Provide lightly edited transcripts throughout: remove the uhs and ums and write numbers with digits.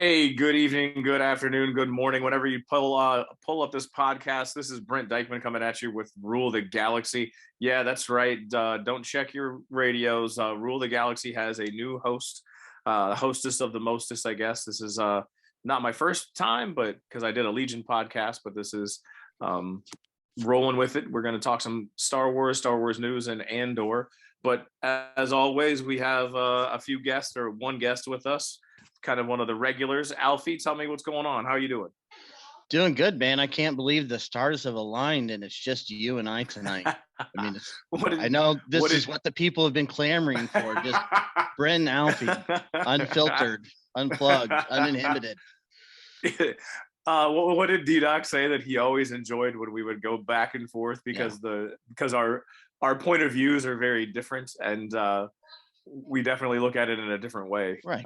Hey, good evening, good afternoon, good morning. Whenever you pull up this podcast, this is Brent Dykeman coming at you with Rule the Galaxy. Yeah, that's right. Don't check your radios. Rule the Galaxy has a new host, hostess of the mostest, I guess. This is not my first time, but because I did a Legion podcast, but this is um, rolling with it. We're going to talk some Star Wars news, and Andor. But as always, we have a few guests or one guest with us, kind of one of the regulars. Alfie, tell me what's going on. How are you doing? Doing good, man. I can't believe the stars have aligned and it's just you and I tonight. I mean, I know this is what the people have been clamoring for. Just Brent and Alfie, unfiltered, unplugged, uninhibited. What did D-Doc say that he always enjoyed when we would go back and forth because our point of views are very different, and we definitely look at it in a different way. Right.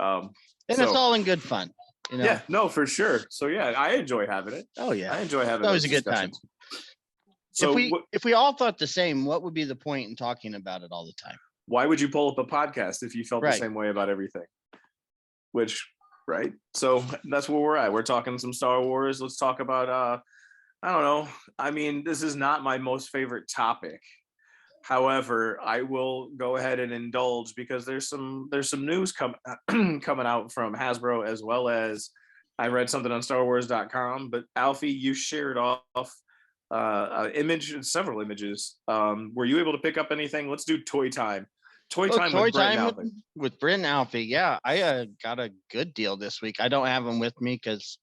And it's all in good fun. You know? Yeah, no, for sure. So yeah, I enjoy having it. Oh yeah, I enjoy having. That was a good time. So if we all thought the same, what would be the point in talking about it all the time? Why would you pull up a podcast if you felt the same way about everything? Right? So that's where we're at. We're talking some Star Wars. Let's talk about I don't know. I mean, this is not my most favorite topic. However, I will go ahead and indulge because there's some news coming out from Hasbro, as well as I read something on StarWars.com. But Alfie, you shared off several images. Were you able to pick up anything? Let's do toy time. Toy time with Brent and Alfie. Yeah, I got a good deal this week. I don't have them with me because,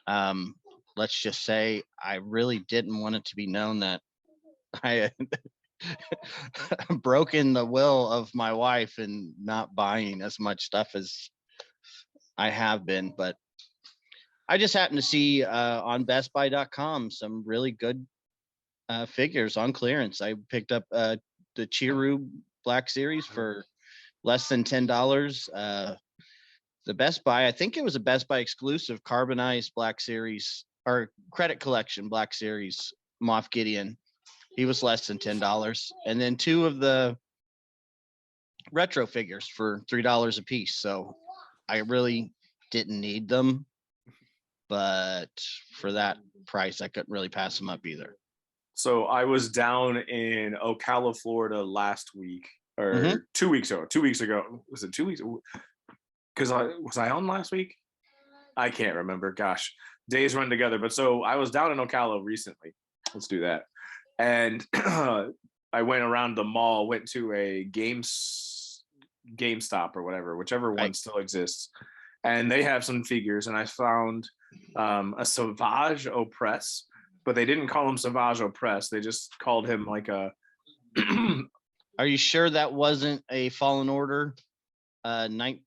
let's just say, I really didn't want it to be known that I broken the will of my wife and not buying as much stuff as I have been, but I just happened to see on bestbuy.com some really good figures on clearance. I picked up the Chiru Black Series for less than $10. The Best Buy, I think it was a Best Buy exclusive carbonized Black Series or Credit Collection Black Series Moff Gideon. He was less than $10. And then two of the retro figures for $3 a piece. So I really didn't need them, but for that price, I couldn't really pass them up either. So I was down in Ocala, Florida last week, or 2 weeks ago. 2 weeks ago. Was it 2 weeks? Because was I on last week? I can't remember. Gosh, days run together. But so I was down in Ocala recently. Let's do that. And I went around the mall, went to a GameStop or whatever, whichever one still exists. And they have some figures, and I found a Savage Opress, but they didn't call him Savage Opress. They just called him like a... Are you sure that wasn't a Fallen Order Night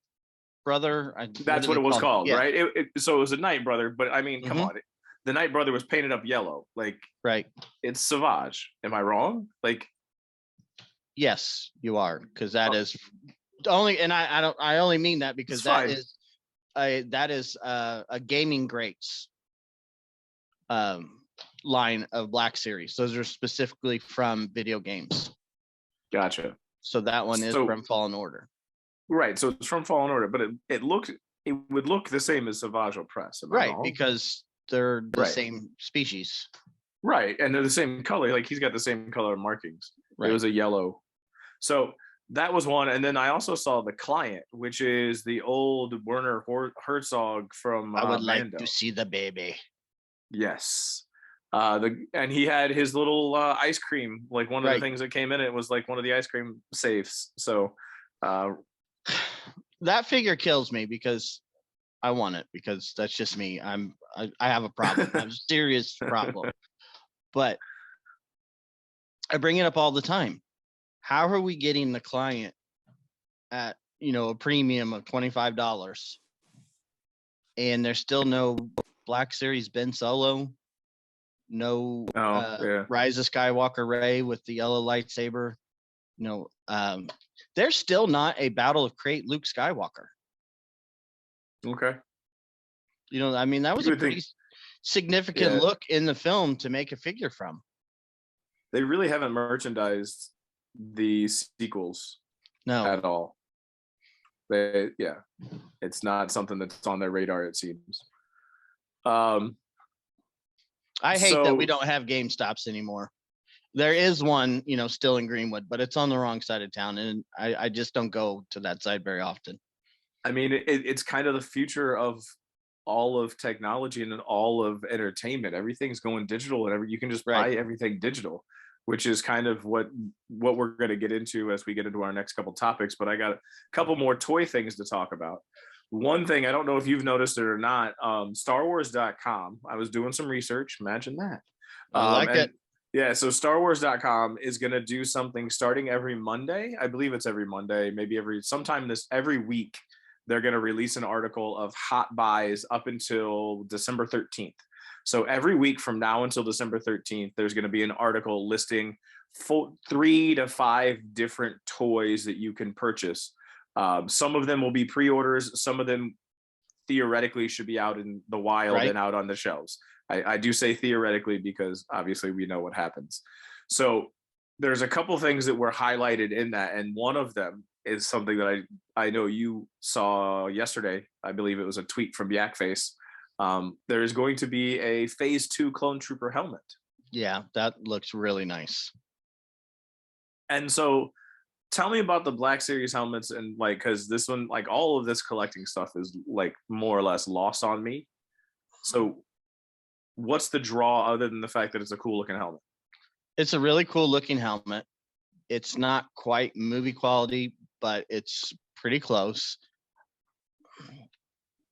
Brother? That's what it was called, yeah. Right? So it was a Night Brother, but I mean, come on. The Night Brother was painted up yellow. Like, right. It's Savage. Am I wrong? Like, yes, you are, because that is only, and I only mean that because that is a Gaming Greats line of Black Series. Those are specifically from video games. Gotcha. So that one is from Fallen Order. Right. So it's from Fallen Order, but it would look the same as Savage Opress. Right, because they're the same species. Right. And they're the same color. Like, he's got the same color markings. Right. It was a yellow. So that was one. And then I also saw the Client, which is the old Werner Herzog from I would like Mando. to see the baby. Yes. And he had his little ice cream. Like, one of the things that came in it was like one of the ice cream safes. So that figure kills me because I want it, because that's just me. I have a problem. I have a serious problem. But I bring it up all the time. How are we getting the Client at, a premium of $25? And there's still no Black Series Ben Solo, no Rise of Skywalker Rey with the yellow lightsaber. There's still not a Battle of Crate Luke Skywalker. Okay. That was a pretty significant look in the film to make a figure from. They really haven't merchandised the sequels at all. It's not something that's on their radar, it seems. I hate that we don't have GameStops anymore. There is one, still in Greenwood, but it's on the wrong side of town, and I just don't go to that side very often. I mean, it's kind of the future of all of technology and all of entertainment. Everything's going digital, and you can just buy everything digital, which is kind of what we're going to get into as we get into our next couple topics. But I got a couple more toy things to talk about. One thing, I don't know if you've noticed it or not, StarWars.com. I was doing some research. Imagine that. I like it. Yeah, so StarWars.com is going to do something starting every Monday. I believe it's every Monday, maybe every week. They're going to release an article of hot buys up until December 13th. So every week from now until December 13th, there's going to be an article listing 3 to 5 different toys that you can purchase. Some of them will be pre-orders. Some of them theoretically should be out in the wild and out on the shelves. I do say theoretically because obviously we know what happens. So there's a couple things that were highlighted in that, and one of them is something that I know you saw yesterday. I believe it was a tweet from Yakface. There is going to be a Phase 2 Clone Trooper helmet. Yeah, that looks really nice. And so tell me about the Black Series helmets, and because this one, all of this collecting stuff is more or less lost on me. So what's the draw other than the fact that it's a cool looking helmet? It's a really cool looking helmet. It's not quite movie quality, but it's pretty close.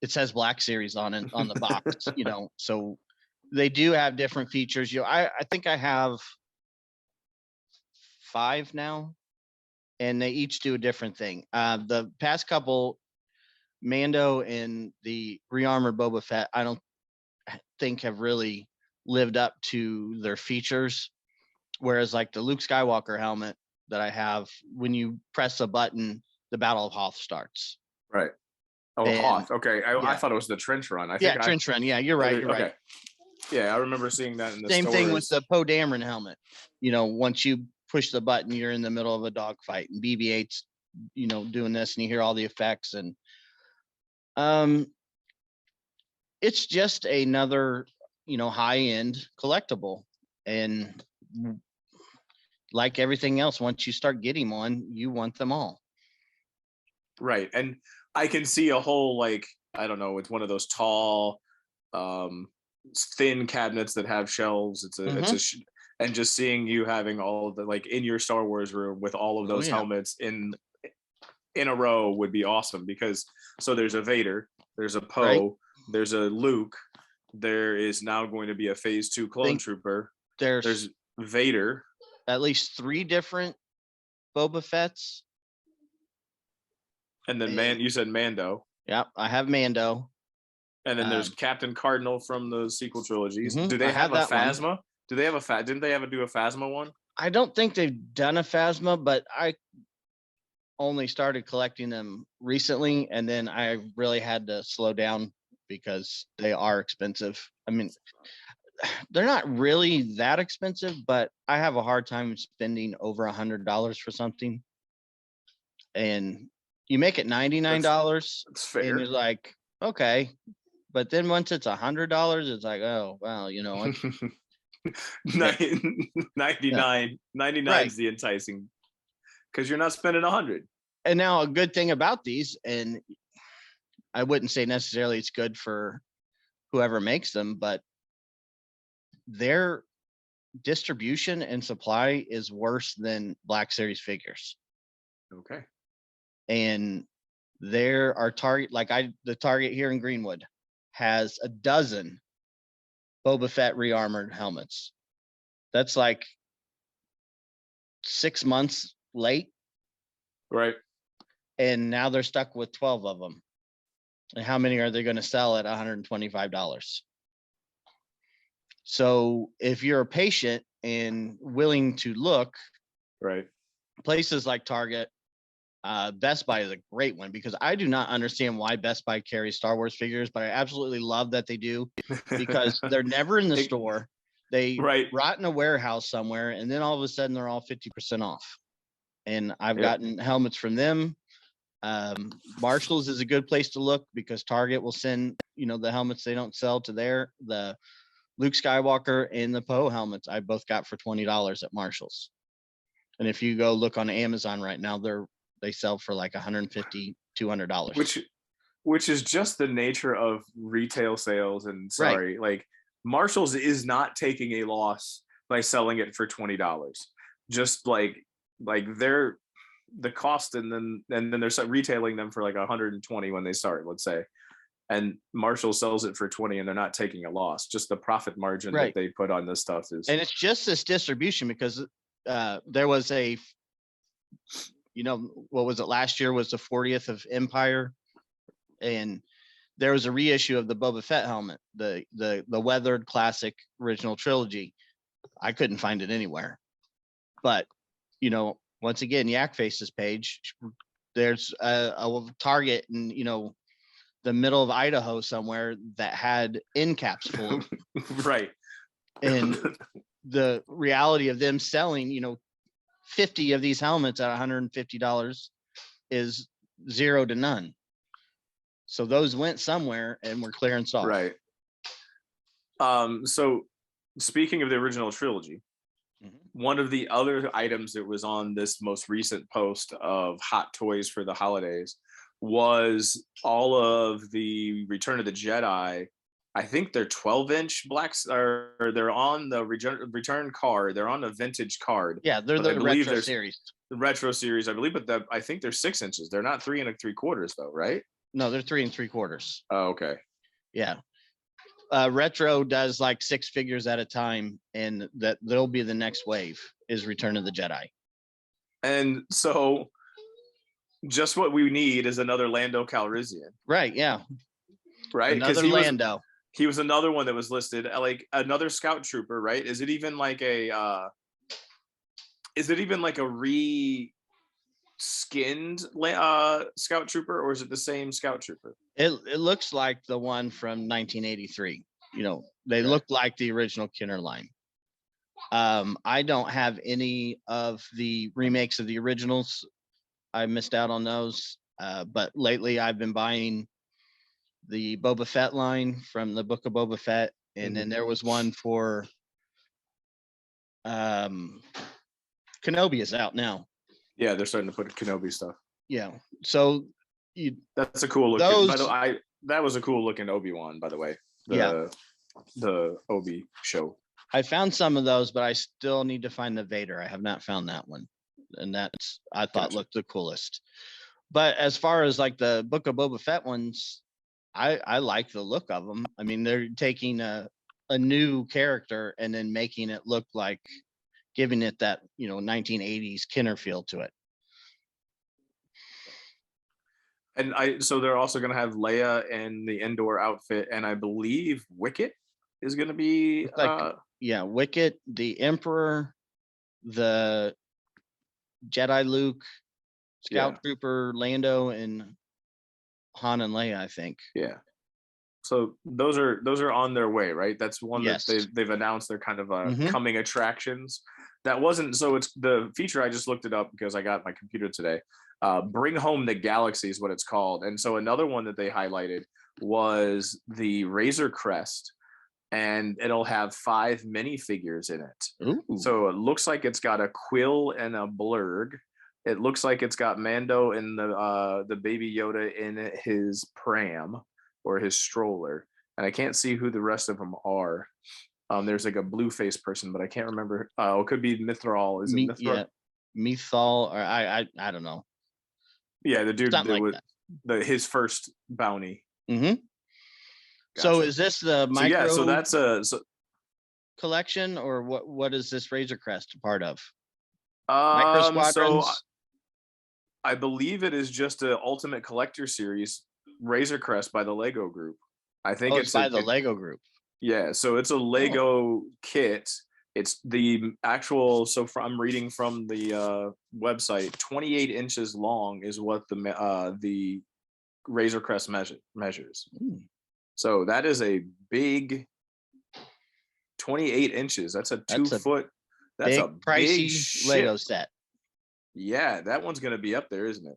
It says Black Series on it on the box, so they do have different features. I think I have 5 now, and they each do a different thing. The past couple, Mando and the rearmored Boba Fett, I don't think have really lived up to their features. Whereas the Luke Skywalker helmet that I have, when you press a button, the Battle of Hoth starts. Right. Oh, Hoth. Okay. I thought it was the trench run. Trench run. Yeah, you're right. Right. Yeah, I remember seeing that in the same stores. thing with the Poe Dameron helmet. Once you push the button, you're in the middle of a dogfight, and BB-8's, doing this, and you hear all the effects, and it's just another, high-end collectible, and like everything else, once you start getting one, you want them all. Right, and I can see a whole I don't know, it's one of those tall, thin cabinets that have shelves. And just seeing you having all of the in your Star Wars room with all of those helmets in a row would be awesome, because so there's a Vader, there's a Poe, there's a Luke, there is now going to be a Phase 2 Clone Trooper. There's Vader. At least 3 different Boba Fett's. And then you said Mando. Yep, I have Mando. And then there's Captain Cardinal from the sequel trilogies. Mm-hmm. Do they have a Phasma? One. Do they have didn't they ever do a Phasma one? I don't think they've done a Phasma, but I only started collecting them recently, and then I really had to slow down because they are expensive. I mean, they're not really that expensive, but I have a hard time spending over $100 for something. And you make it $99. That's fair. And you're like, okay. But then once it's $100, it's like, oh, well, what? 99 is the enticing, because you're not spending 100. And now a good thing about these, and I wouldn't say necessarily it's good for whoever makes them, but their distribution and supply is worse than Black Series figures. Okay. And there are the Target here in Greenwood has a dozen Boba Fett rearmored helmets. That's 6 months late. Right. And now they're stuck with 12 of them. And how many are they going to sell at $125? So if you're a patient and willing to look, right, places like Target, Best Buy is a great one, because I do not understand why Best Buy carries Star Wars figures, but I absolutely love that they do, because they're never in the store. They rot in a warehouse somewhere, and then all of a sudden they're all 50% off. And I've gotten helmets from them. Marshalls is a good place to look because Target will send, the helmets they don't sell to the Luke Skywalker and the Poe helmets I both got for $20 at Marshalls. And if you go look on Amazon right now, they sell for like $150, $200. Which is just the nature of retail sales. And sorry, like Marshalls is not taking a loss by selling it for $20. Just like they're the cost, and then they're retailing them for like 120 when they start, let's say, and Marshall sells it for 20, and they're not taking a loss. Just the profit margin that they put on this stuff is, and it's just this distribution because there was a, what was it, last year was the 40th of Empire, and there was a reissue of the Boba Fett helmet, the weathered classic original trilogy. I couldn't find it anywhere, but once again, Yak Face's page, there's a Target in the middle of Idaho somewhere that had end caps full. Right. And the reality of them selling 50 of these helmets at $150 is zero to none. So those went somewhere and were clearance off. Right. So speaking of the original trilogy, one of the other items that was on this most recent post of hot toys for the holidays was all of the Return of the Jedi. I think they're 12-inch blacks, or they're on the return card. They're on a vintage card. Yeah, they're the retro series. The retro series, I believe, but I think they're 6 inches. They're not 3 3/4 though, right? No, they're 3 3/4. Oh, okay. Yeah. Retro does like 6 figures at a time, and that'll be the next wave is Return of the Jedi. And so just what we need is another Lando Calrissian. Right, yeah. Right? Another Lando. He was another one that was listed, like another scout trooper, right? Is it even like a re-skinned scout trooper, or is it the same scout trooper? It looks like the one from 1983. They look like the original Kenner line. I don't have any of the remakes of the originals. I missed out on those. But lately I've been buying the Boba Fett line from the Book of Boba Fett. And then there was one for Kenobi is out now. Yeah, they're starting to put Kenobi stuff. Yeah. So that's a cool looking. By the way, that was a cool looking Obi-Wan, by the way. The Obi show. I found some of those, but I still need to find the Vader. I have not found that one, and that's I thought looked the coolest. But as far as like the Book of Boba Fett ones, I like the look of them. I mean, they're taking a new character and then making it look like, giving it that 1980s Kenner feel to it. And so they're also going to have Leia in the Endor outfit, and I believe Wicket is going to be Wicket, the Emperor, the Jedi Luke, Scout Trooper Lando, and Han and Leia, I think. Yeah. So those are on their way, right? That's one that they've announced. They're kind of coming attractions. That wasn't so. It's the feature. I just looked it up because I got my computer today. Bring Home the Galaxy is what it's called. And so another one that they highlighted was the Razor Crest, and it'll have 5 minifigures in it. Ooh. So it looks like it's got a Quill and a Blurg. It looks like it's got Mando and the Baby Yoda in his pram or his stroller, and I can't see who the rest of them are. There's like a blue face person, but I can't remember. It could be Mithral. Is it Mithral? Yeah, Mithal, or I don't know. Yeah, the dude that was his first bounty. Mm-hmm. Gotcha. So is this the micro? So that's a collection, or what is this Razor Crest a part of? Micro Squadrons. So I believe it is just an Ultimate Collector Series Razor Crest by the Lego Group. I think it's by the Lego Group. Yeah, so it's a Lego kit. It's the actual. So I'm reading from the website. 28 inches long is what the Razor Crest measures. So that is a big 28 inches. That's a 2 foot. That's a pricey big Lego set. Yeah, that one's going to be up there, isn't it?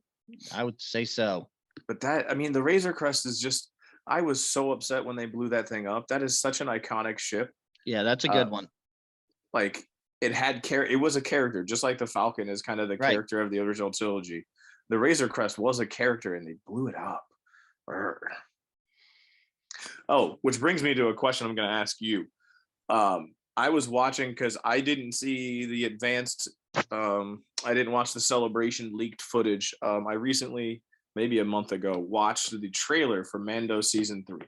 I would say so. But that, I mean, the Razor Crest is just, I was so upset when they blew that thing up. That is such an iconic ship. Yeah, that's a good one. Like it was a character, just like the Falcon is kind of the character of the original trilogy. The Razor Crest was a character and they blew it up. Oh, which brings me to a question I'm going to ask you. I was watching because I didn't see the advanced, I didn't watch the Celebration leaked footage. I recently, maybe a month ago, watched the trailer for Mando season 3.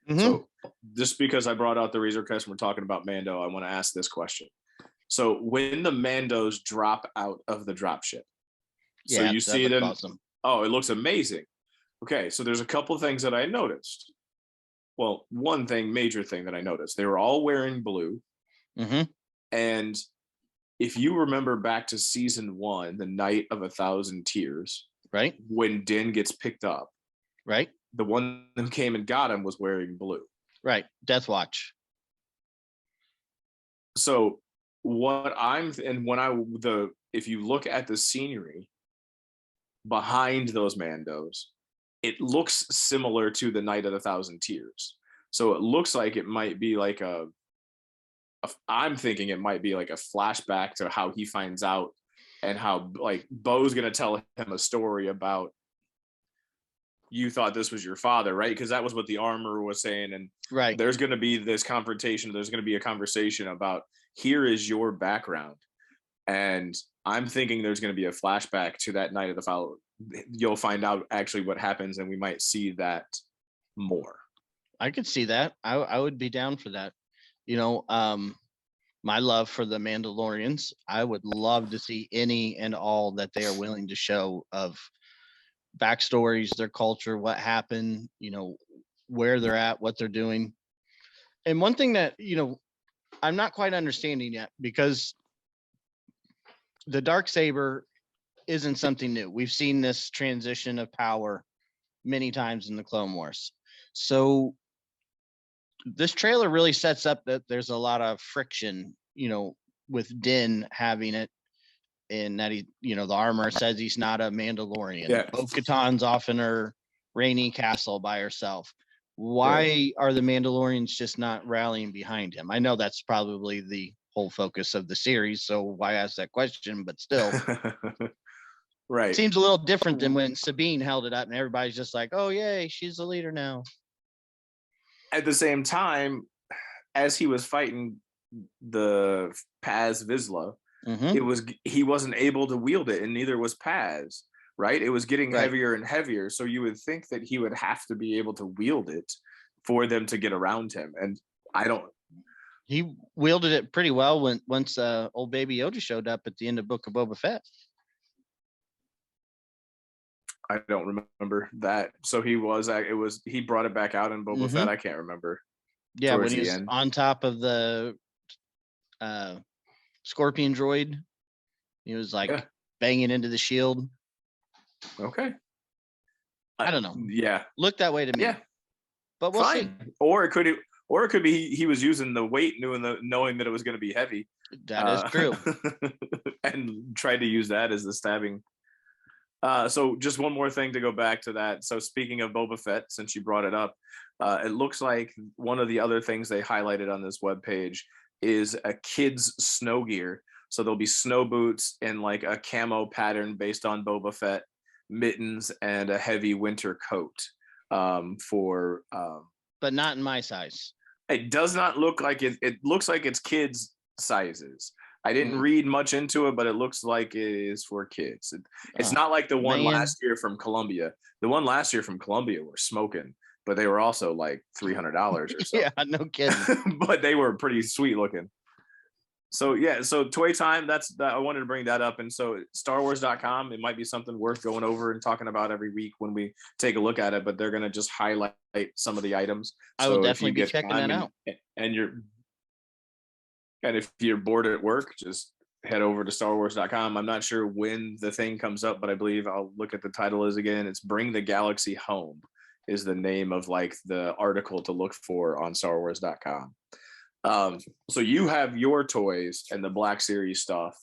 Mm-hmm. So just because I brought out the Razor Crest and we're talking about Mando, I want to ask this question. So when the Mandos drop out of the dropship, so you see them. Awesome. Oh, it looks amazing. Okay, so there's a couple of things that I noticed. Well, one major thing that I noticed, they were all wearing blue. Mm-hmm. And if you remember back to season 1, the Night of 1,000 Tears, right? When Din gets picked up, right? The one that came and got him was wearing blue. Right. Death Watch. So if you look at the scenery behind those Mandos, it looks similar to the Night of 1,000 Tears. So it looks like it might be like I'm thinking it might be like a flashback to how he finds out and how like Bo's going to tell him a story about, you thought this was your father, right? Because that was what the armor was saying. And right, there's going to be this confrontation. There's going to be a conversation about, here is your background. And I'm thinking there's going to be a flashback to that Night of the Foul. You'll find out actually what happens, and we might see that more. I could see that. I would be down for that. You know, my love for the Mandalorians, I would love to see any and all that they are willing to show of backstories, their culture, what happened, you know, where they're at, what they're doing. And one thing that, you know, I'm not quite understanding yet, because the Darksaber isn't something new. We've seen this transition of power many times in the Clone Wars. So this trailer really sets up that there's a lot of friction, you know, with Din having it, and that he, you know, the armor says he's not a Mandalorian. Yeah. Bo-Katan's off in her rainy castle by herself. Why are the Mandalorians just not rallying behind him? I know that's probably the whole focus of the series, so why ask that question? But still, right. Seems a little different than when Sabine held it up and everybody's just like, oh, yay, she's the leader now. At the same time, as he was fighting the Paz Vizsla, he wasn't able to wield it, and neither was Paz, right? It was getting heavier and heavier, so you would think that he would have to be able to wield it for them to get around him. And he wielded it pretty well once old baby Yoda showed up at the end of Book of Boba Fett. I don't remember that. So he brought it back out in Boba Fett. I can't remember. Yeah, when he was on top of the Scorpion droid, he was like banging into the shield. Okay. I don't know. Yeah. Looked that way to me. Yeah. But we'll see. Or it could be he was using the weight knowing that it was going to be heavy. That is true. And tried to use that as the stabbing. So just one more thing to go back to that. So speaking of Boba Fett, since you brought it up, it looks like one of the other things they highlighted on this webpage is a kid's snow gear. So there'll be snow boots and like a camo pattern based on Boba Fett, mittens, and a heavy winter coat but not in my size. It does not look like it. It looks like it's kids' sizes. I didn't read much into it, but it looks like it is for kids. It's not like the one last year from Columbia. The one last year from Columbia were smoking, but they were also like $300 or so. Yeah, no kidding. But they were pretty sweet looking. So yeah, so Toy Time, I wanted to bring that up. And so StarWars.com, it might be something worth going over and talking about every week when we take a look at it, but they're going to just highlight some of the items. I will definitely be checking that out. And if you're bored at work, just head over to StarWars.com. I'm not sure when the thing comes up, but I believe I'll look at the title is again. It's Bring the Galaxy Home is the name of like the article to look for on StarWars.com. So you have your toys and the Black Series stuff.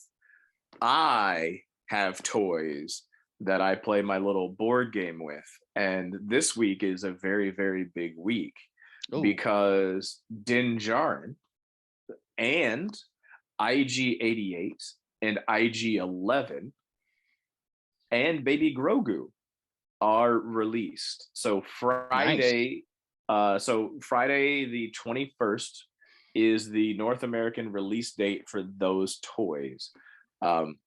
I have toys that I play my little board game with. And this week is a very, very big week Ooh, because Din Djarin and IG-88 and IG-11 and Baby Grogu are released. So nice. Friday the 21st is the North American release date for those toys. Um,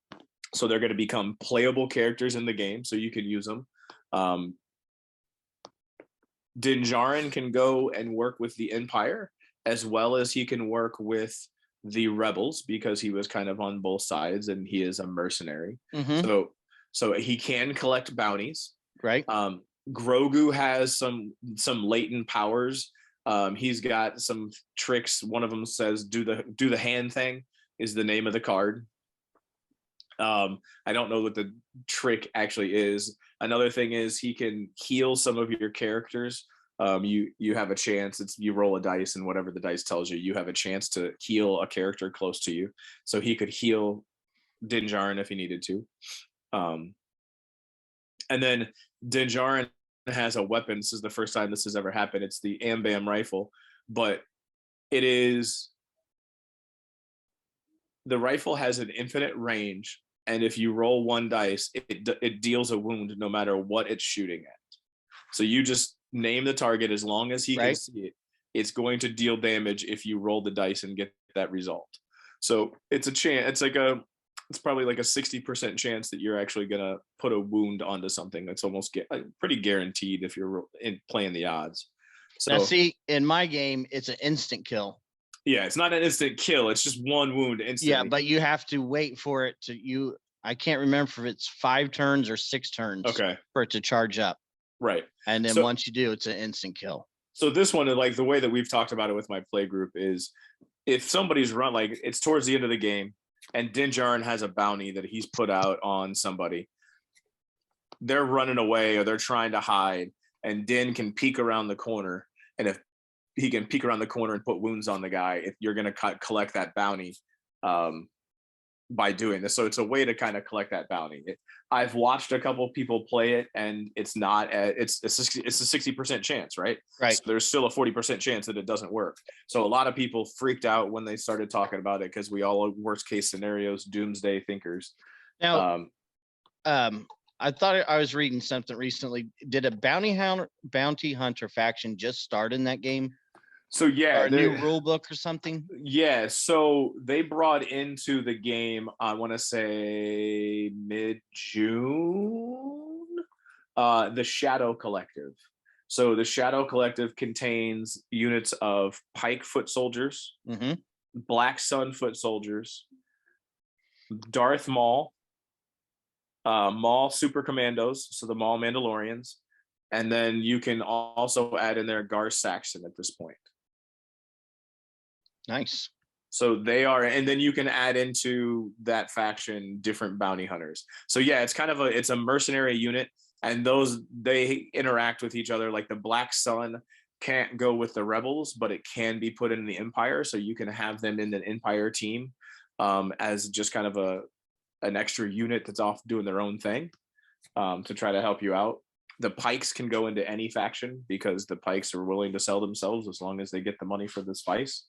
so they're going to become playable characters in the game, so you can use them. Din Djarin can go and work with the Empire, as well as he can work with the rebels, because he was kind of on both sides and he is a mercenary. Mm-hmm. So he can collect bounties. Right. Grogu has some latent powers. He's got some tricks. One of them says do the hand thing is the name of the card. I don't know what the trick actually is. Another thing is he can heal some of your characters. You have a chance. You roll a dice, and whatever the dice tells you, you have a chance to heal a character close to you. So he could heal Din Djarin if he needed to. And then Din Djarin has a weapon. This is the first time this has ever happened. It's the Ambam rifle, but the rifle has an infinite range, and if you roll one dice, it deals a wound no matter what it's shooting at. So you just name the target. As long as he can see it, it's going to deal damage if you roll the dice and get that result. So it's a chance. It's probably like a 60% chance that you're actually gonna put a wound onto something. That's almost pretty guaranteed if you're playing the odds. So now, see, in my game, it's an instant kill. Yeah, it's not an instant kill. It's just one wound instantly. Yeah, but you have to wait for it to I can't remember if it's 5 turns or 6 turns for it to charge up. Right. And then once you do, it's an instant kill. So this one, like the way that we've talked about it with my play group, is if somebody's run, like it's towards the end of the game and Din Djarin has a bounty that he's put out on somebody, they're running away or they're trying to hide, and Din can peek around the corner. And if he can peek around the corner and put wounds on the guy, if you're going to collect that bounty by doing this. So it's a way to kind of collect that bounty. I've watched a couple of people play it, and it's not it's a 60% chance, right? So there's still a 40% chance that it doesn't work. So a lot of people freaked out when they started talking about it, because we all are worst case scenarios, doomsday thinkers. Now, I thought I was reading something recently. Did a bounty hunter faction just start in that game? So yeah, or a new rule book or something. Yeah, so they brought into the game, I want to say mid-June, the Shadow Collective. So the Shadow Collective contains units of Pike foot soldiers, Black Sun foot soldiers, Darth Maul, Maul super commandos, so the Maul Mandalorians, and then you can also add in there Gar Saxon at this point. Nice. So they are, and then you can add into that faction different bounty hunters. So yeah, it's kind of it's a mercenary unit, and they interact with each other. Like the Black Sun can't go with the rebels, but it can be put in the Empire. So you can have them in the Empire team as just kind of an extra unit that's off doing their own thing to try to help you out. The Pikes can go into any faction, because the Pikes are willing to sell themselves as long as they get the money for the spice.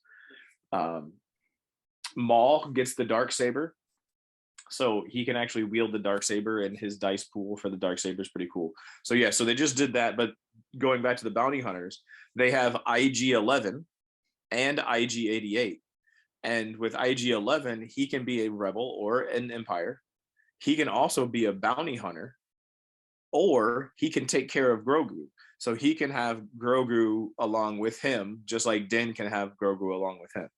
Maul gets the Darksaber, so he can actually wield the Darksaber, and his dice pool for the Darksaber is pretty cool. So yeah, so they just did that. But going back to the bounty hunters, they have IG-11 and IG-88, and with IG-11 he can be a rebel or an Empire. He can also be a bounty hunter, or he can take care of Grogu. So he can have Grogu along with him, just like Din can have Grogu along with him.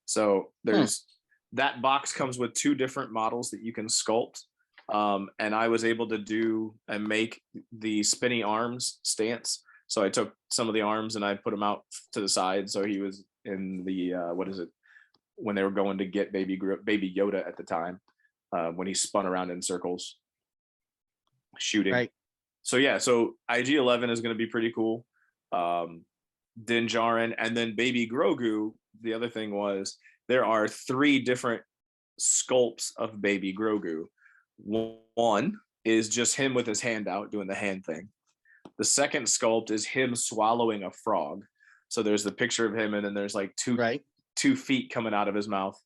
So there's that box comes with 2 different models that you can sculpt. And I was able to do and make the spinny arms stance. So I took some of the arms and I put them out to the side. So he was in the, when they were going to get baby Yoda at the time, when he spun around in circles shooting. Right. So yeah, so IG-11 is going to be pretty cool. Din Djarin, and then baby Grogu. The other thing was there are 3 different sculpts of baby Grogu. One is just him with his hand out doing the hand thing. The second sculpt is him swallowing a frog. So there's the picture of him, and then there's like two feet coming out of his mouth.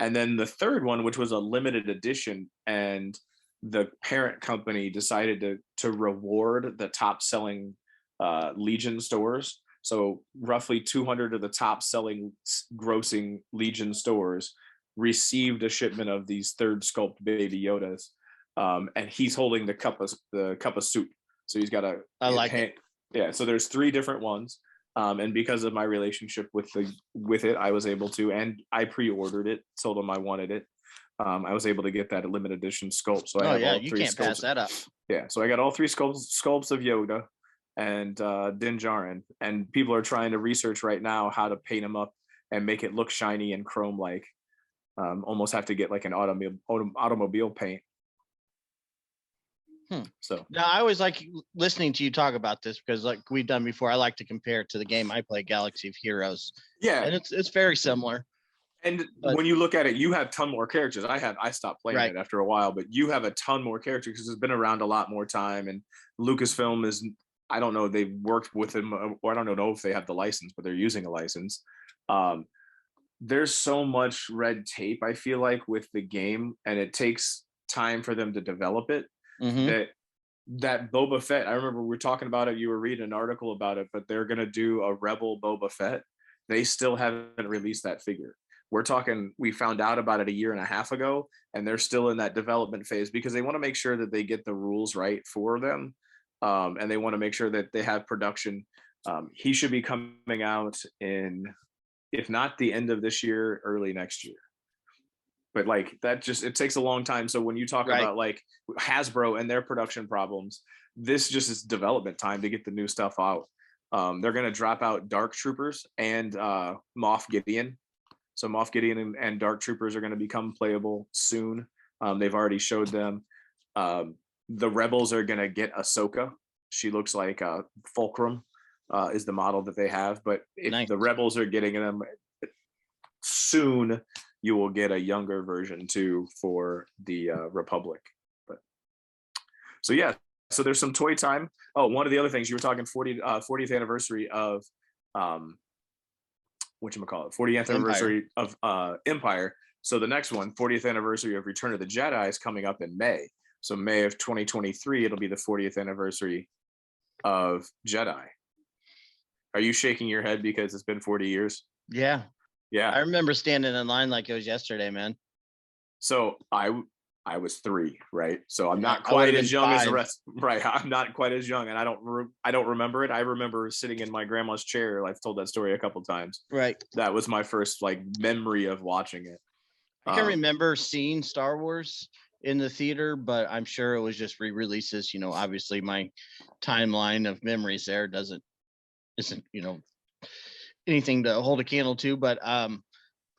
And then the third one, which was a limited edition, and the parent company decided to reward the top selling Legion stores. So roughly 200 of the top selling grossing Legion stores received a shipment of these third sculpt baby Yodas. And he's holding the cup of soup. So he's got yeah. So there's 3 different ones. And because of my relationship with it, I was able to, and I pre-ordered it, told them I wanted it. I was able to get that limited edition sculpt. So I have all 3 you can't sculpts. pass that up. Yeah, so I got all 3 sculpts of Yoda and Din Djarin, and people are trying to research right now how to paint them up and make it look shiny and chrome-like. Almost have to get like an automobile paint. So now I always like listening to you talk about this because, like we've done before, I like to compare it to the game I play, Galaxy of Heroes. Yeah, and it's very similar. And when you look at it, you have a ton more characters. I stopped playing it after a while, but you have a ton more characters because it's been around a lot more time. And Lucasfilm is, I don't know, they've worked with them, or I don't know if they have the license, but they're using a license. There's so much red tape, I feel like, with the game, and it takes time for them to develop it. That Boba Fett, I remember we were talking about it, you were reading an article about it, but they're going to do a Rebel Boba Fett. They still haven't released that figure. We're talking, we found out about it a year and a half ago, and they're still in that development phase because they want to make sure that they get the rules right for them. And they want to make sure that they have production. He should be coming out in, if not the end of this year, early next year. But like that just, it takes a long time. So when you talk about like Hasbro and their production problems, this just is development time to get the new stuff out. They're going to drop out Dark Troopers and Moff Gideon. So Moff Gideon and Dark Troopers are going to become playable soon. They've already showed them. The Rebels are going to get Ahsoka. She looks like Fulcrum is the model that they have. But if the Rebels are getting them soon, you will get a younger version too for the Republic. But so yeah, so there's some toy time. Oh, one of the other things you were talking 40th anniversary of whatchamacallit, 40th anniversary of Empire. So the next one, 40th anniversary of Return of the Jedi, is coming up in May. So May of 2023, it'll be the 40th anniversary of Jedi. Are you shaking your head because it's been 40 years? Yeah. Yeah. I remember standing in line like it was yesterday, man. So I was 3, right? So I'm not quite as young as the rest. Right. I'm not quite as young, and I don't remember it. I remember sitting in my grandma's chair. I've told that story a couple times. Right. That was my first like memory of watching it. I can remember seeing Star Wars in the theater, but I'm sure it was just re-releases. You know, obviously my timeline of memories there isn't anything to hold a candle to, but I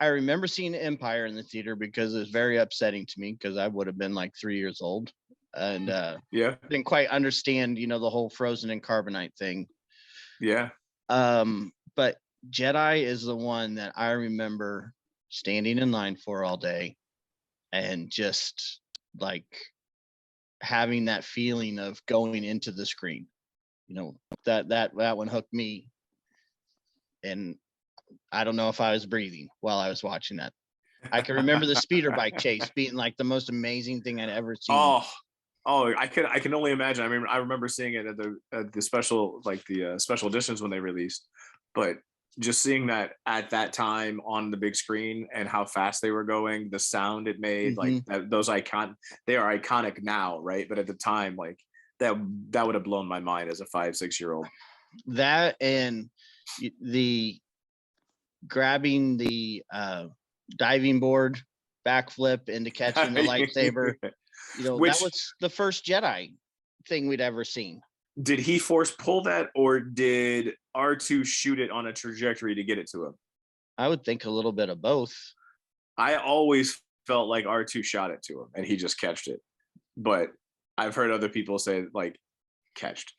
remember seeing Empire in the theater because it was very upsetting to me because I would have been like 3 years old and didn't quite understand, the whole frozen and carbonite thing. Yeah. But Jedi is the one that I remember standing in line for all day and just like having that feeling of going into the screen. That one hooked me. And I don't know if I was breathing while I was watching that. I can remember the speeder bike chase being like the most amazing thing I'd ever seen. Oh, I can only imagine. I mean, I remember seeing it at the special, like the special editions when they released, but just seeing that at that time on the big screen and how fast they were going, the sound it made, like those they are iconic now, right? But at the time, like that would have blown my mind as a 5-6 year old. That and the grabbing the diving board backflip into catching the lightsaber, that was the first Jedi thing we'd ever seen. Did he force pull that, or did R2 shoot it on a trajectory to get it to him? I would think a little bit of both. I always felt like R2 shot it to him and he just catched it, but I've heard other people say like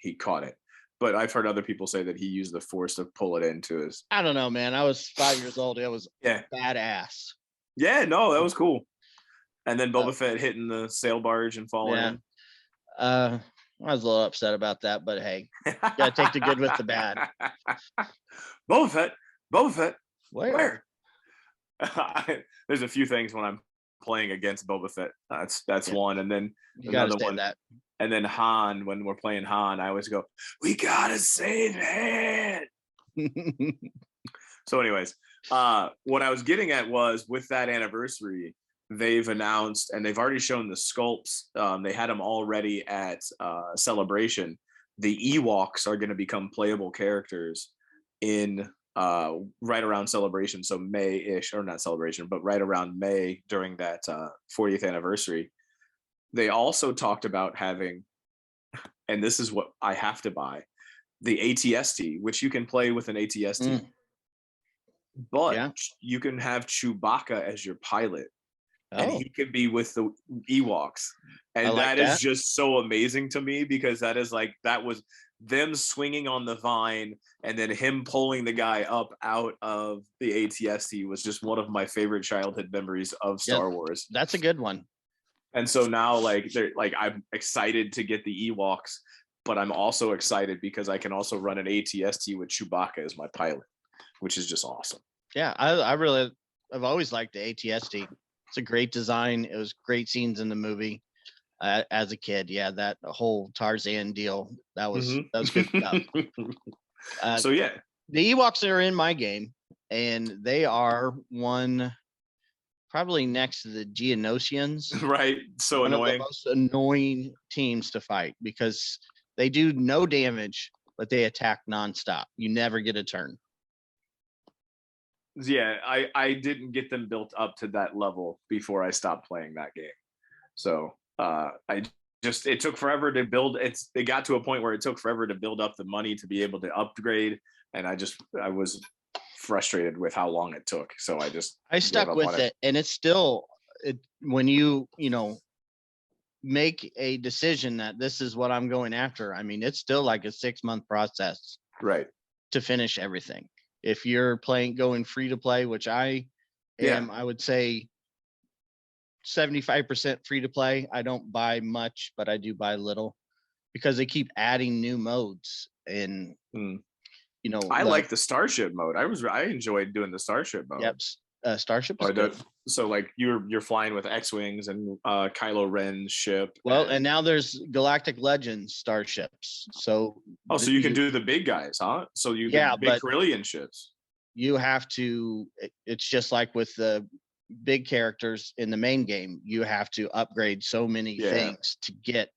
he caught it. But I've heard other people say that he used the force to pull it into his. I don't know, man. I was 5 years old. It was badass. Yeah, no, that was cool. And then Boba Fett hitting the sail barge and falling in. I was a little upset about that, but hey, gotta take the good with the bad. Boba Fett, Where? where? There's a few things when I'm playing against Boba Fett. That's Yeah, one, and then you gotta another say one, that. and then Han. When we're playing Han, I always go, "We gotta save Han." So, anyways, what I was getting at was with that anniversary, they've announced and they've already shown the sculpts. They had them already at Celebration. The Ewoks are going to become playable characters in right around Celebration, so May-ish, or not Celebration, but right around May during that 40th anniversary. They also talked about having, and this is what I have to buy, the ATST, which you can play with an ATST. But Yeah. you can have Chewbacca as your pilot, and Oh, he could be with the Ewoks. I And like that is that. just so amazing to me, because that is like, that was them swinging on the vine and then him pulling the guy up out of the ATST was just one of my favorite childhood memories of Yeah, Star Wars. that's a good one. And so now, like, they're like, I'm excited to get the Ewoks, but I'm also excited because I can also run an ATST with Chewbacca as my pilot, which is just awesome. Yeah, I've always liked the ATST. It's a great design. It was great scenes in the movie. As a kid, yeah, that whole Tarzan deal, that was good stuff. So yeah, The Ewoks are in my game, and they are one probably next to the Geonosians, right. So one of the annoying. most annoying teams to fight because they do no damage, but they attack nonstop. You never get a turn. Yeah, I didn't get them built up to that level before I stopped playing that game. So I just, it took forever to build. It got to a point where it took forever to build up the money to be able to upgrade, and I was frustrated with how long it took. So I stuck with it, and it's still when you make a decision that this is what I'm going after. I mean, it's still like a 6-month process, right, to finish everything. If you're going free to play, which I am, yeah, I would say 75% free to play. I don't buy much, but I do buy little because they keep adding new modes. And I like the Starship mode. I enjoyed doing the Starship mode. Yep, Starship is or good. So like you're flying with X-wings and Kylo Ren's ship. Well, and now there's Galactic Legends starships. So so you can do the big guys, huh? So you yeah, big but Corellian ships. you have to. It's just like with the big characters in the main game. You have to upgrade so many things to get,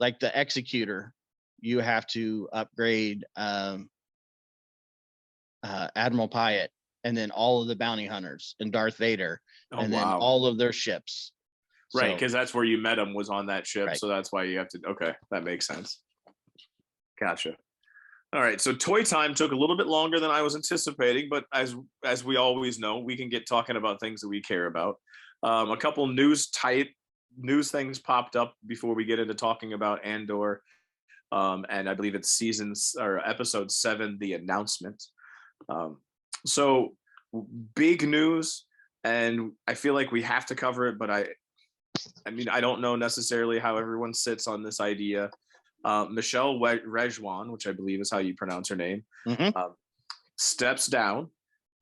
like the Executor. You have to upgrade Admiral Pyatt, and then all of the bounty hunters and Darth Vader, and then all of their ships. Right, because that's where you met him, was on that ship. Right. So that's why you have to. Okay, that makes sense. Gotcha. All right, so Toy Time took a little bit longer than I was anticipating, but as we always know, we can get talking about things that we care about. A couple news things popped up before we get into talking about Andor, and I believe it's episode 7, the announcement. So big news, and I feel like we have to cover it, but I mean, I don't know necessarily how everyone sits on this idea. Michelle Rejwan, which I believe is how you pronounce her name, steps down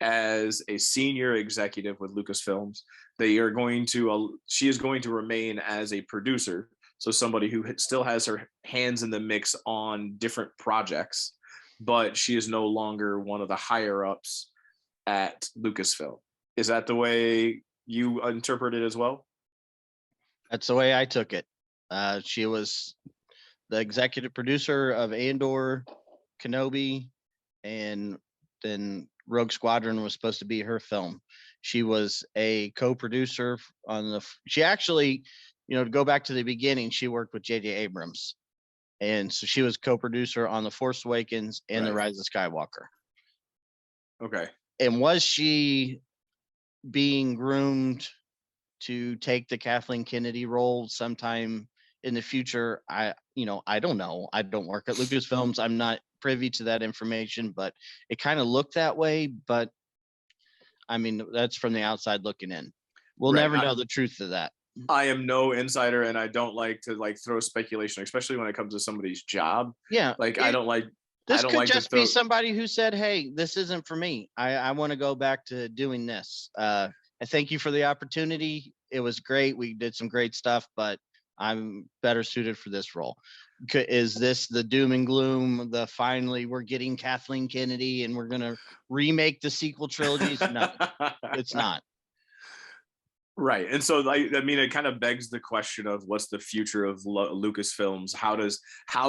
as a senior executive with Lucasfilms. She is going to remain as a producer, so somebody who still has her hands in the mix on different projects, but she is no longer one of the higher ups at Lucasfilm. Is that the way you interpret it as well? That's the way I took it. She was the executive producer of Andor, Kenobi, and then Rogue Squadron was supposed to be her film. She was a co-producer on she actually, to go back to the beginning, she worked with J.J. Abrams. And so she was co-producer on The Force Awakens and The Rise of Skywalker. Okay. And was she being groomed to take the Kathleen Kennedy role sometime in the future? I don't know. I don't work at Lucasfilms. I'm not privy to that information, but it kind of looked that way. But I mean, that's from the outside looking in. We'll never know the truth of that. I am no insider, and I don't like to like throw speculation, especially when it comes to somebody's job. Yeah. Like I don't like This could to just throw. be somebody who said, "Hey, this isn't for me. I want to go back to doing this. I thank you for the opportunity. It was great. We did some great stuff, but I'm better suited for this role." Is this the doom and gloom? The finally we're getting Kathleen Kennedy and we're gonna remake the sequel trilogies? No, it's not. Right. And so I mean it kind of begs the question of what's the future of Lucasfilms? How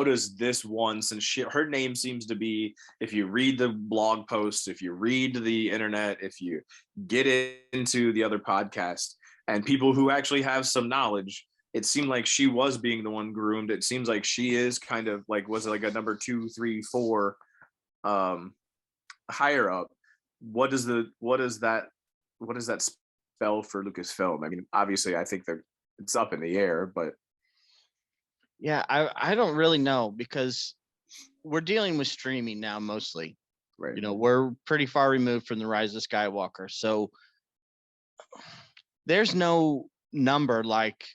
does this one, since her name seems to be, if you read the blog posts, if you read the internet, if you get into the other podcasts and people who actually have some knowledge, it seemed like she was being the one groomed. It seems like she is kind of like, was it like a number 2, 3, 4 higher up. What does that spell for Lucasfilm? I mean, obviously, I think that it's up in the air, but yeah, I don't really know because we're dealing with streaming now mostly. Right. You know, we're pretty far removed from the Rise of Skywalker, so there's no number like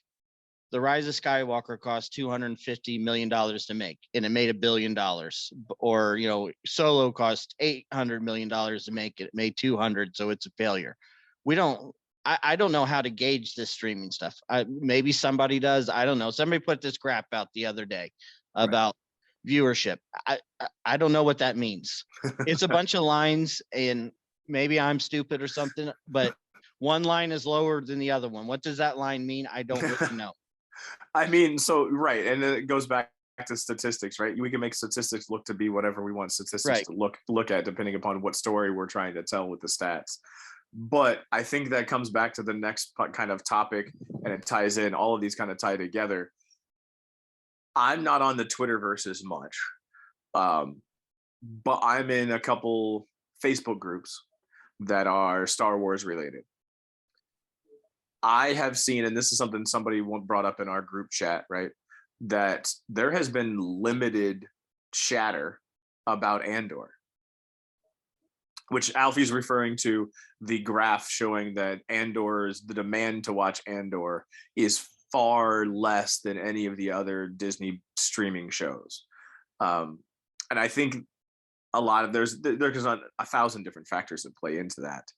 the Rise of Skywalker cost $250 million to make, and it made $1 billion. Or, you know, Solo cost $800 million to make it made 200, so it's a failure. I don't know how to gauge this streaming stuff. Maybe somebody does. I don't know. Somebody put this crap out the other day about viewership. I don't know what that means. It's a bunch of lines, and maybe I'm stupid or something, but one line is lower than the other one. What does that line mean? I don't really know. I mean, so right, and then it goes back to statistics, right? We can make statistics look to be whatever we want statistics to look at, depending upon what story we're trying to tell with the stats. But I think that comes back to the next kind of topic, and it ties in. All of these kind of tie together. I'm not on the Twitterverse as much, but I'm in a couple Facebook groups that are Star Wars related. I have seen, and this is something somebody brought up in our group chat, right? That there has been limited chatter about Andor, which Alfie's referring to the graph showing that the demand to watch Andor is far less than any of the other Disney streaming shows. And I think a lot of there's 1,000 different factors that play into that.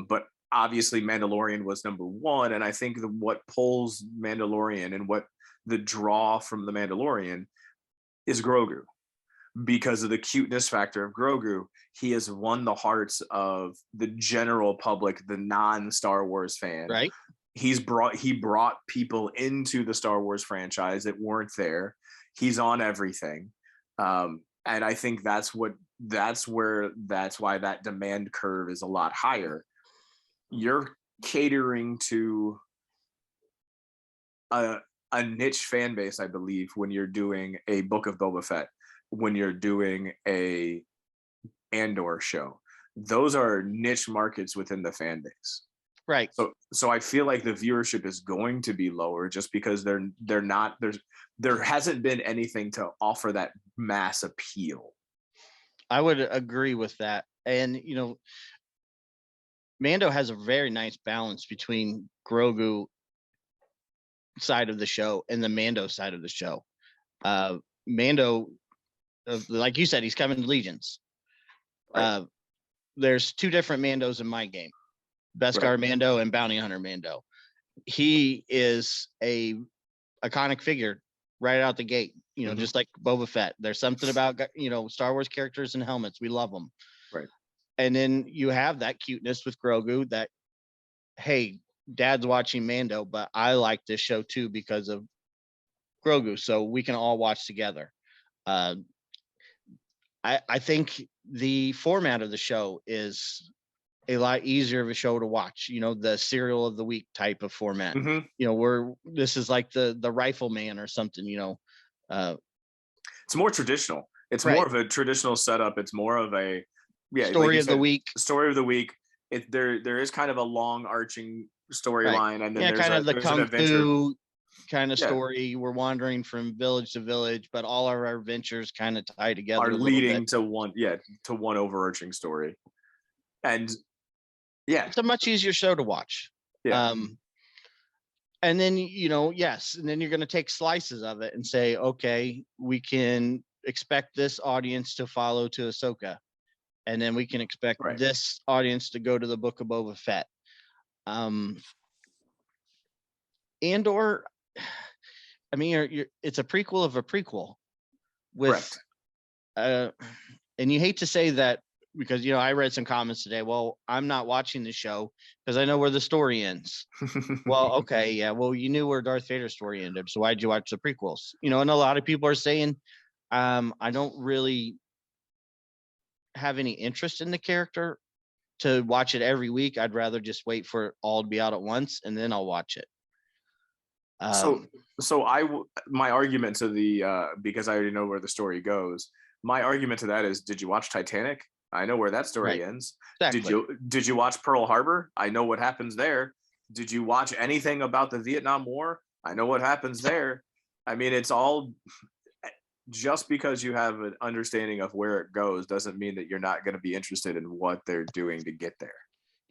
But obviously Mandalorian was number one, and I think what pulls Mandalorian and what the draw from the Mandalorian is Grogu. Because of the cuteness factor of Grogu, he has won the hearts of the general public, the non-Star Wars fan. Right. He brought people into the Star Wars franchise that weren't there. He's on everything. And I think that's why that demand curve is a lot higher. You're catering to a niche fan base, I believe, when you're doing a Book of Boba Fett, when you're doing a Andor show. Those are niche markets within the fan base. Right. So I feel like the viewership is going to be lower just because there hasn't been anything to offer that mass appeal. I would agree with that. And, you know, Mando has a very nice balance between Grogu side of the show and the Mando side of the show. Mando, like you said, he's coming to Legions. Right. There's two different Mandos in my game: Beskar Mando and Bounty Hunter Mando. He is a iconic figure right out the gate. You know, just like Boba Fett. There's something about, you know, Star Wars characters and helmets. We love them. Right. And then you have that cuteness with Grogu that, hey, Dad's watching Mando, but I like this show too because of Grogu, so we can all watch together. I think the format of the show is a lot easier of a show to watch. You know, the serial of the week type of format. You know, this is like the Rifleman or something. You know, it's more traditional. It's more of a traditional setup. It's more of a story of the week. Story of the week. There is kind of a long arching storyline, and then there's kind of the kung fu kind of Yeah. story. We're wandering from village to village, but all of our adventures kind of tie together. Are leading to one overarching story. And yeah, it's a much easier show to watch. Yeah. And then, yes, and then you're going to take slices of it and say, okay, we can expect this audience to follow to Ahsoka, and then we can expect Right. this audience to go to the Book of Boba Fett. Andor, I mean, it's a prequel of a prequel with, Correct. and you hate to say that because, I read some comments today. Well, I'm not watching the show because I know where the story ends. Well, okay, yeah. Well, you knew where Darth Vader's story ended, so why'd you watch the prequels? And a lot of people are saying, I don't really have any interest in the character to watch it every week. I'd rather just wait for it all to be out at once and then I'll watch it. So my argument to the because I already know where the story goes. My argument to that is, did you watch Titanic? I know where that story Right. ends. Exactly. Did you watch Pearl Harbor? I know what happens there. Did you watch anything about the Vietnam War? I know what happens there. I mean, it's all, just because you have an understanding of where it goes doesn't mean that you're not going to be interested in what they're doing to get there.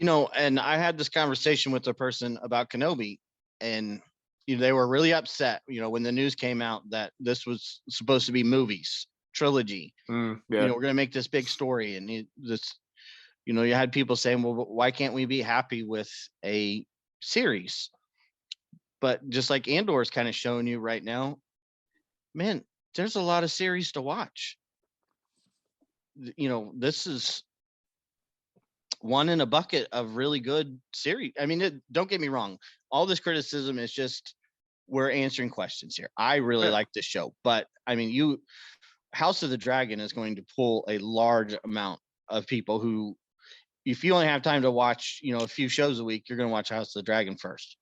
And I had this conversation with a person about Kenobi, and they were really upset, when the news came out that this was supposed to be movies, trilogy. Yeah. We're going to make this big story, and you had people saying, well, why can't we be happy with a series? But just like Andor is kind of showing you right now, man, there's a lot of series to watch. This is one in a bucket of really good series. I mean, don't get me wrong. All this criticism is just we're answering questions here. I really like this show, but I mean, House of the Dragon is going to pull a large amount of people who, if you only have time to watch, a few shows a week, you're going to watch House of the Dragon first.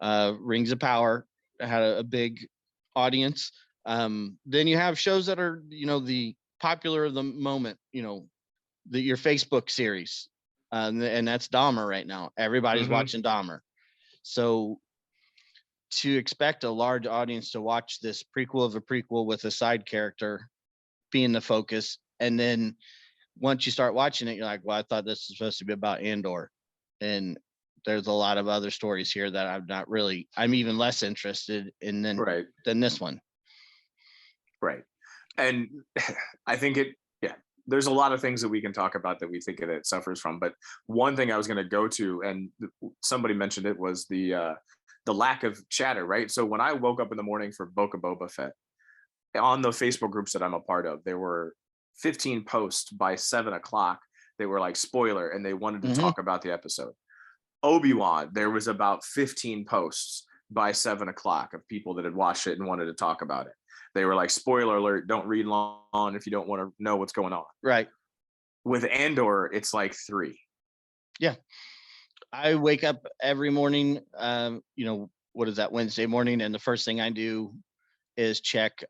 Rings of Power had a big audience. Then you have shows that are, the popular of the moment, your Facebook series. And that's Dahmer right now. Everybody's watching Dahmer. So to expect a large audience to watch this prequel of a prequel with a side character being the focus, and then once you start watching it, you're like, well, I thought this was supposed to be about Andor. And there's a lot of other stories here that I'm even less interested in than this one. Right. And I think there's a lot of things that we can talk about that we think it suffers from. But one thing I was going to go to, and somebody mentioned it, was the lack of chatter, right? So when I woke up in the morning for Book of Boba Fett, on the Facebook groups that I'm a part of, there were 15 posts by 7:00. They were like spoiler, and they wanted to talk about the episode. Obi-Wan, there was about 15 posts by 7:00 of people that had watched it and wanted to talk about it. They were like, spoiler alert, don't read long if you don't want to know what's going on. Right. With Andor, it's like 3. Yeah. I wake up every morning, what is that, Wednesday morning, and the first thing I do is check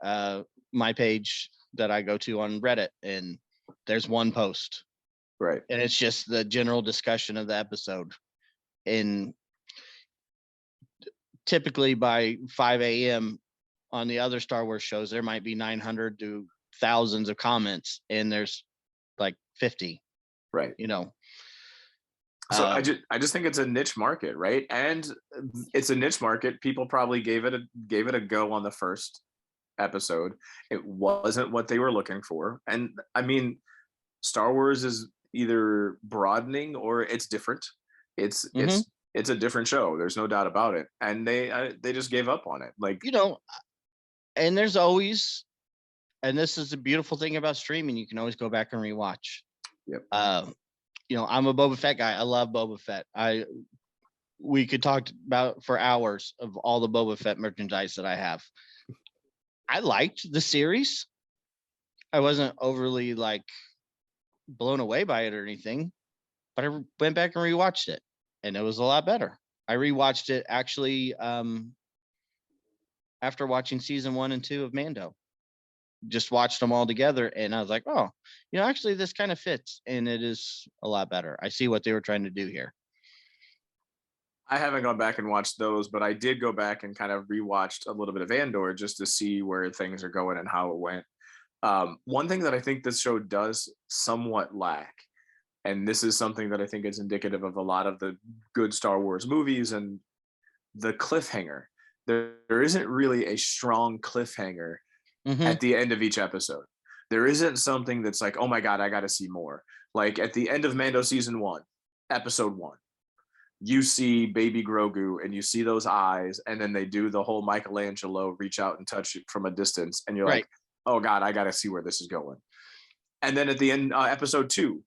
my page that I go to on Reddit, and there's one post. Right. And it's just the general discussion of the episode. And typically by 5 a.m. on the other Star Wars shows, there might be 900 to thousands of comments, and there's like 50. Right. So I just think it's a niche market, right? And it's a niche market. People probably gave it a go on the first episode. It wasn't what they were looking for. And I mean, Star Wars is either broadening or it's different. It's a different show. There's no doubt about it. And they just gave up on it. Like, and there's always, and this is the beautiful thing about streaming, you can always go back and rewatch. Yep. I'm a Boba Fett guy. I love Boba Fett. We could talk about for hours of all the Boba Fett merchandise that I have. I liked the series. I wasn't overly blown away by it or anything, but I went back and rewatched it, and it was a lot better. I rewatched it actually after watching season 1 and 2 of Mando. Just watched them all together, and I was like, oh, actually this kind of fits, and it is a lot better. I see what they were trying to do here. I haven't gone back and watched those, but I did go back and kind of rewatched a little bit of Andor just to see where things are going and how it went. One thing that I think this show does somewhat lack, and this is something that I think is indicative of a lot of the good Star Wars movies and the cliffhanger. There isn't really a strong cliffhanger Mm-hmm. at the end of each episode. There isn't something that's like, oh my God, I got to see more. Like at the end of Mando season 1, episode 1, you see baby Grogu and you see those eyes, and then they do the whole Michelangelo reach out and touch it from a distance, and you're Right. like, oh God, I got to see where this is going. And then at the end, episode 2,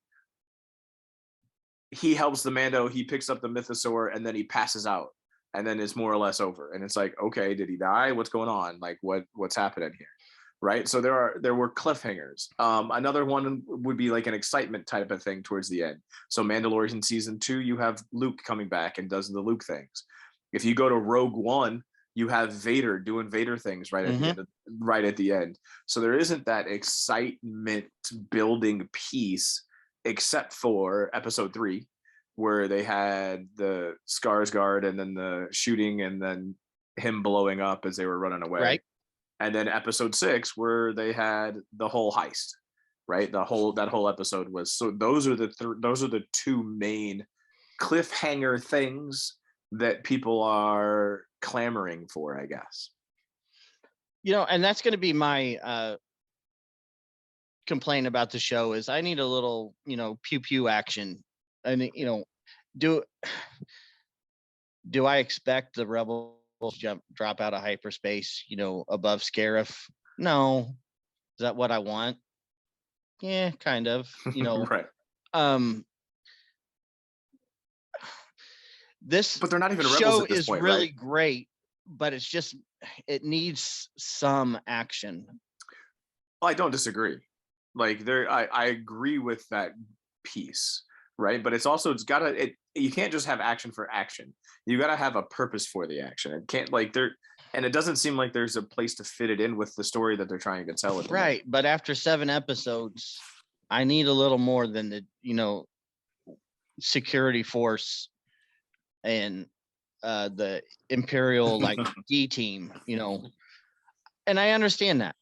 he helps the Mando, he picks up the mythosaur, and then he passes out, and then it's more or less over. And it's like, okay, did he die? What's going on? Like, what's happening here? Right. So there were cliffhangers. Another one would be like an excitement type of thing towards the end. So Mandalorian season 2, you have Luke coming back and does the Luke things. If you go to Rogue One, you have Vader doing Vader things right at the end. Right at the end. So there isn't that excitement building piece, except for episode 3, where they had the Skarsgård and then the shooting and then him blowing up as they were running away. Right. And then episode 6, where they had the whole heist, right? That whole episode was, so those are the 2 main cliffhanger things that people are clamoring for, I guess. And that's going to be my complaint about the show is I need a little, pew pew action. And do I expect the Rebels drop out of hyperspace, above Scarif? No. Is that what I want? Yeah, kind of. Right. This but they're not even show Rebels at this is point, really right? great, but it's just it needs some action. Well, I don't disagree. Like I agree with that piece, right? But it's gotta you can't just have action for action. You gotta have a purpose for the action. It can't and it doesn't seem like there's a place to fit it in with the story that they're trying to tell. Right, but after 7 episodes, I need a little more than the security force and the Imperial D team, and I understand that.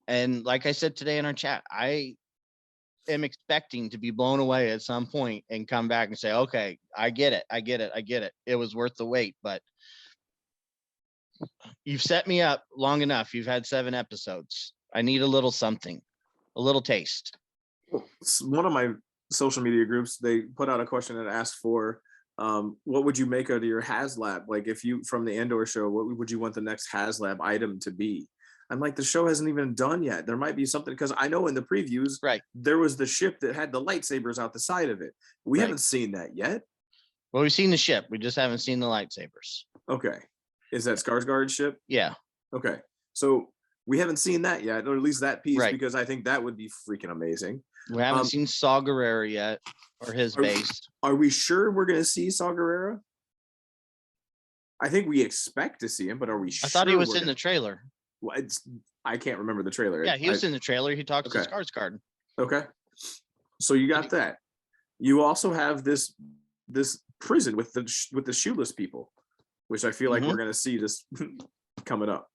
And like I said today in our chat, I am expecting to be blown away at some point and come back and say, okay, I get it. It was worth the wait, but you've set me up long enough. You've had 7 episodes. I need a little something, a little taste. One of my social media groups, they put out a question and asked for, what would you make out of your HasLab? Like if you, from the Andor show, what would you want the next HasLab item to be? I'm like, the show hasn't even done yet. There might be something, because I know in the previews, right, there was the ship that had the lightsabers out the side of it. We haven't seen that yet. Well, we've seen the ship. We just haven't seen the lightsabers. Okay. Is that Skarsgård's ship? Yeah. Okay. So we haven't seen that yet, or at least that piece, right, because I think that would be freaking amazing. We haven't seen Saw Gerrera yet, or his base. Are we sure we're going to see Saw Gerrera? I think we expect to see him, but are we sure? I thought he was in the trailer. Well, I can't remember the trailer. Yeah, he was in the trailer. He talks to Skarsgård. Okay. So you got that. You also have this prison with the shoeless people, which I feel like we're going to see this coming up.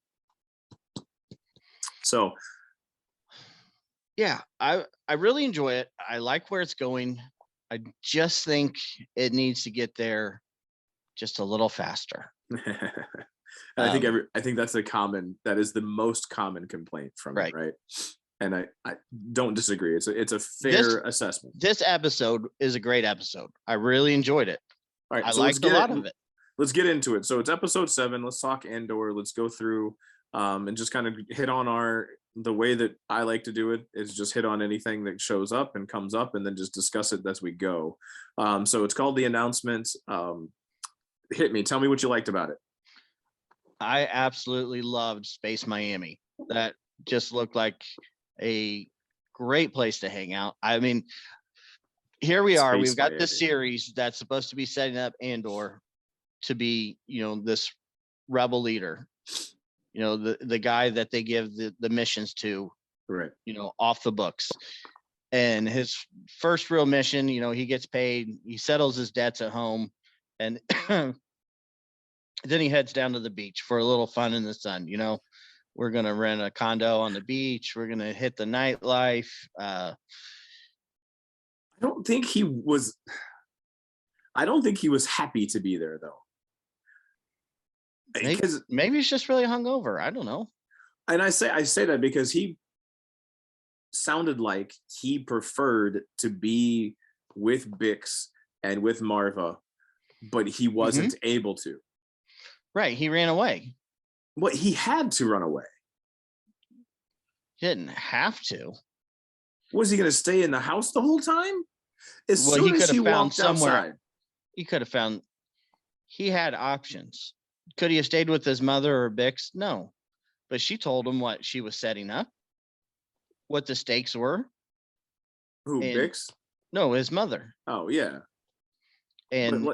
So yeah, I really enjoy it. I like where it's going. I just think it needs to get there just a little faster. I think that's that is the most common complaint from it, right? And I don't disagree. It's a fair assessment. This episode is a great episode. I really enjoyed it. All right, I liked a lot of it. Let's get into it. So it's episode 7. Let's talk Andor. Let's go through and just kind of hit on the way that I like to do it is just hit on anything that shows up and comes up, and then just discuss it as we go. So it's called The Announcements. Hit me. Tell me what you liked about it. I absolutely loved Space Miami. That just looked like a great place to hang out. I mean, here we are. We've got this series that's supposed to be setting up Andor to be, this rebel leader, the guy that they give the missions to, right? Off the books. And his first real mission, he gets paid, he settles his debts at home, and then he heads down to the beach for a little fun in the sun. We're going to rent a condo on the beach. We're going to hit the nightlife. I don't think he was happy to be there, though. Maybe he's just really hungover. I don't know. And I say that because he sounded like he preferred to be with Bix and with Marva, but he wasn't able to. Right. He ran away. Well, he had to run away. He didn't have to. Was he going to stay in the house the whole time? He could have found somewhere. He could have found. He had options. Could he have stayed with his mother or Bix? No. But she told him what she was setting up, what the stakes were. Who, Bix? No, his mother. Oh, yeah. And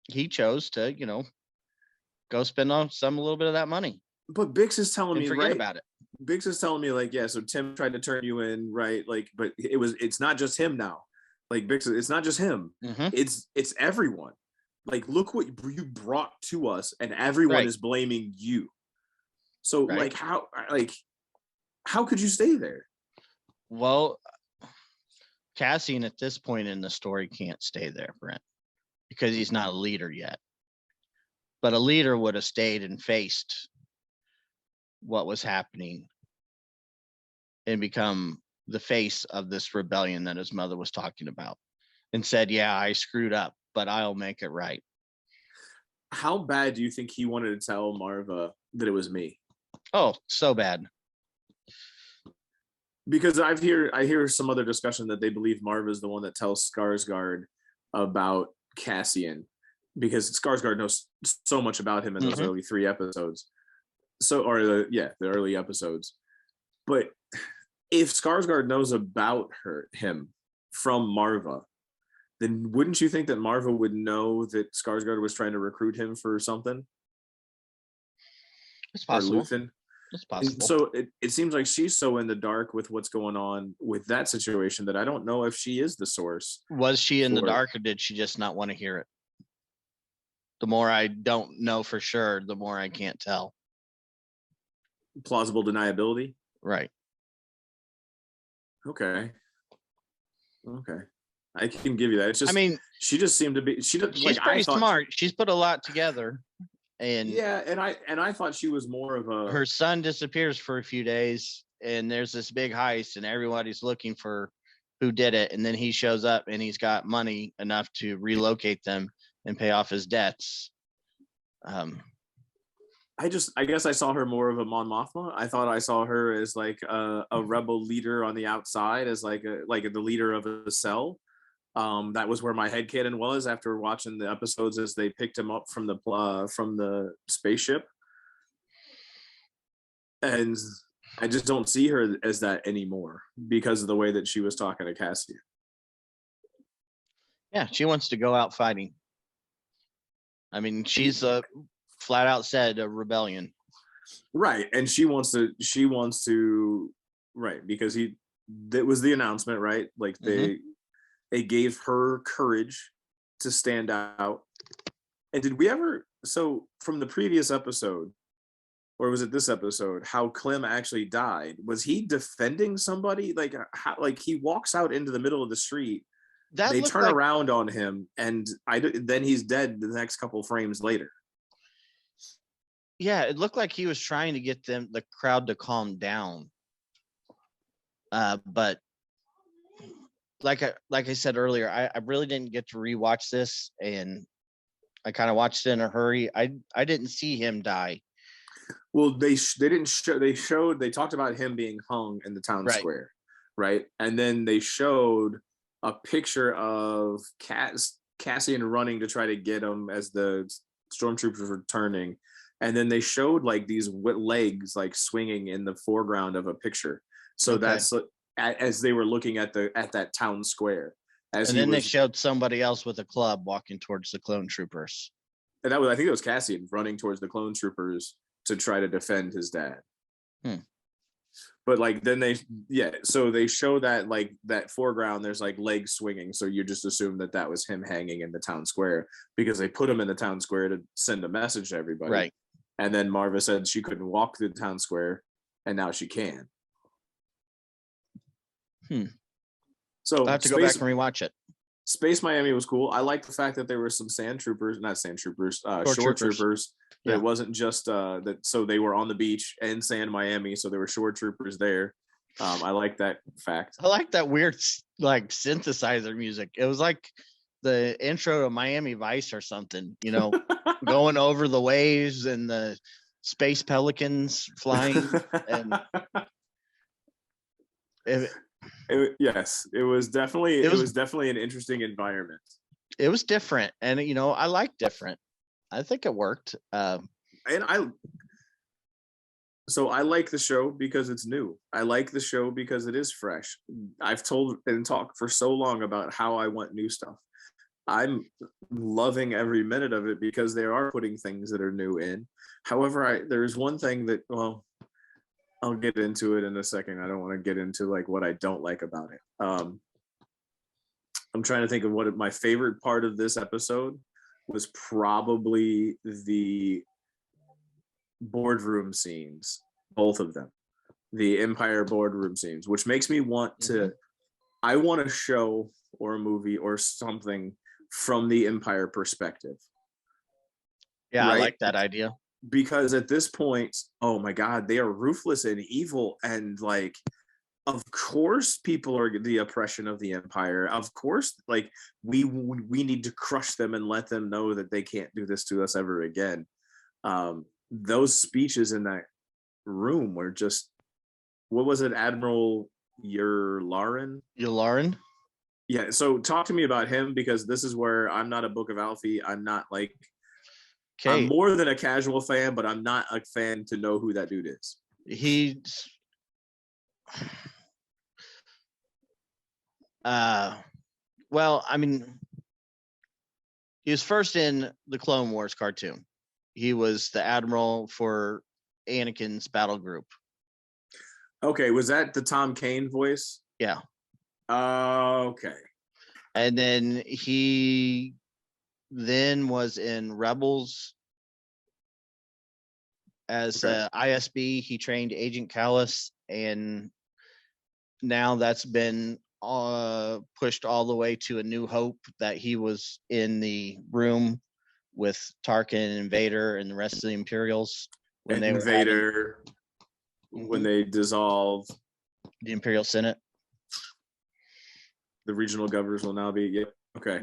he chose to, go spend on a little bit of that money. But Bix is telling me, forget about it. Bix is telling me, like, yeah, so Tim tried to turn you in, right? Like, but it's not just him now. Like, Bix, it's not just him. It's everyone. Like, look what you brought to us, and everyone is blaming you. So, how could you stay there? Well, Cassian at this point in the story can't stay there, Brent, because he's not a leader yet. But a leader would have stayed and faced what was happening and become the face of this rebellion that his mother was talking about and said, yeah, I screwed up, but I'll make it right. How bad do you think he wanted to tell Marva that it was me? Oh, so bad. Because I hear some other discussion that they believe Marva is the one that tells Skarsgård about Cassian, because Skarsgård knows so much about him in those early 3 episodes. The early episodes. But if Skarsgård knows about him from Marva, then wouldn't you think that Marva would know that Skarsgård was trying to recruit him for something? It's possible. Or Luthen? It's possible. And so it seems like she's so in the dark with what's going on with that situation that I don't know if she is the source. Was she in the dark, or did she just not want to hear it? The more I don't know for sure, the more I can't tell. Plausible deniability? Right. Okay. I can give you that. It's just, she just seemed to be, she's pretty smart. She's put a lot together. And yeah, and I thought she was more of a. Her son disappears for a few days, and there's this big heist, and everybody's looking for who did it. And then he shows up, and he's got money enough to relocate them and pay off his debts. I guess I saw her more of a Mon Mothma. I thought I saw her as like a rebel leader on the outside, as like the leader of a cell. That was where my headcanon was after watching the episodes as they picked him up from the spaceship. And I just don't see her as that anymore because of the way that she was talking to Cassian. Yeah, she wants to go out fighting. I mean, she's flat out said a rebellion. Right. And she wants to, right, because that was the announcement, right? Like they gave her courage to stand out. And did we ever, so from the previous episode, or was it this episode, how Clem actually died? Was he defending somebody? Like, how, like he walks out into the middle of the street, they turn around on him, and then he's dead the next couple frames later. Yeah, it looked like he was trying to get the crowd to calm down. But like I said earlier, I really didn't get to rewatch this, and I kind of watched it in a hurry. I didn't see him die. Well, they didn't show. They talked about him being hung in the town square, right? And then they showed a picture of Cassian running to try to get him as the stormtroopers were turning, and then they showed like these legs like swinging in the foreground of a picture. So that's as they were looking at that town square. And then they showed somebody else with a club walking towards the clone troopers. And I think it was Cassian running towards the clone troopers to try to defend his dad. But like then so they show that like that foreground, there's like legs swinging, so you just assume that was him hanging in the town square because they put him in the town square to send a message to everybody, right? And then Marva said she couldn't walk through the town square, and now she can. So I'll have to go back and rewatch it. Space Miami was cool. I like the fact that there were some shore troopers. troopers. That Yeah. it wasn't just that. So they were on the beach in Sand Miami, so there were shore troopers there. I like that fact. I like that weird like synthesizer music. It was like the intro to Miami Vice or something, you know, going over the waves and the space pelicans flying. And yes, it was definitely It was definitely an interesting environment. it was different, and you know, I like different. I think it worked. And I like the show because it's new. I like the show because it is fresh. I've told and talked for so long about how I want new stuff. I'm loving every minute of it because they are putting things that are new in. However, there's one thing that, well, I'll get into it in a second. I don't want to get into like what I don't like about it. I'm trying to think of what my favorite part of this episode was. Probably the boardroom scenes, both of them, the Empire boardroom scenes, which makes me want to, I want a show or a movie or something from the Empire perspective. Yeah, right? I like that idea. Because at this point, oh my God, they are ruthless and evil, and like, of course people are the oppression of the Empire. Of course, like we need to crush them and let them know that they can't do this to us ever again. Those speeches in that room were just, what was it, Admiral Yularen? Yeah, so talk to me about him, because this is where I'm not a Book of Alfie. I'm not like, I'm more than a casual fan, but I'm not a fan to know who that dude is. He's well, I mean, he was first in the Clone Wars cartoon. He was the admiral for Anakin's battle group. Okay, was that the Tom Kane voice? Yeah. Okay. And then he was in Rebels as ISB. He trained Agent Callus, and now that's been pushed all the way to A New Hope, that he was in the room with Tarkin and Vader and the rest of the Imperials when they dissolved the Imperial Senate. The regional governors will now be, yep. Okay.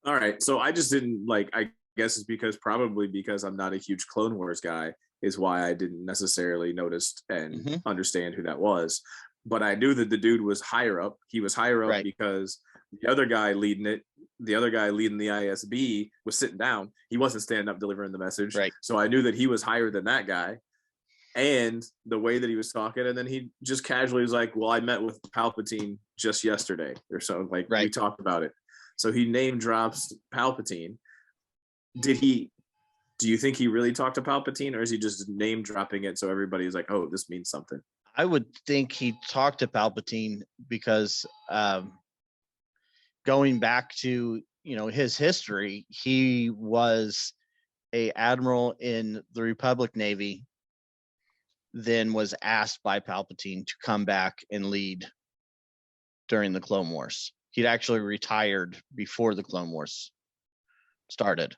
All right. So I just didn't like, I guess it's probably because I'm not a huge Clone Wars guy is why I didn't necessarily notice and understand who that was. But I knew that the dude was higher up. He was higher up because the other guy leading the ISB was sitting down. He wasn't standing up delivering the message. Right. So I knew that he was higher than that guy. And the way that he was talking, and then he just casually was like, well, I met with Palpatine just yesterday or so. Like, we talked about it. So he name drops Palpatine. Do you think he really talked to Palpatine, or is he just name dropping it so everybody's like, oh, this means something? I would think he talked to Palpatine because going back to, you know, his history, he was a admiral in the Republic Navy, then was asked by Palpatine to come back and lead during the Clone Wars. He'd actually retired before the Clone Wars started.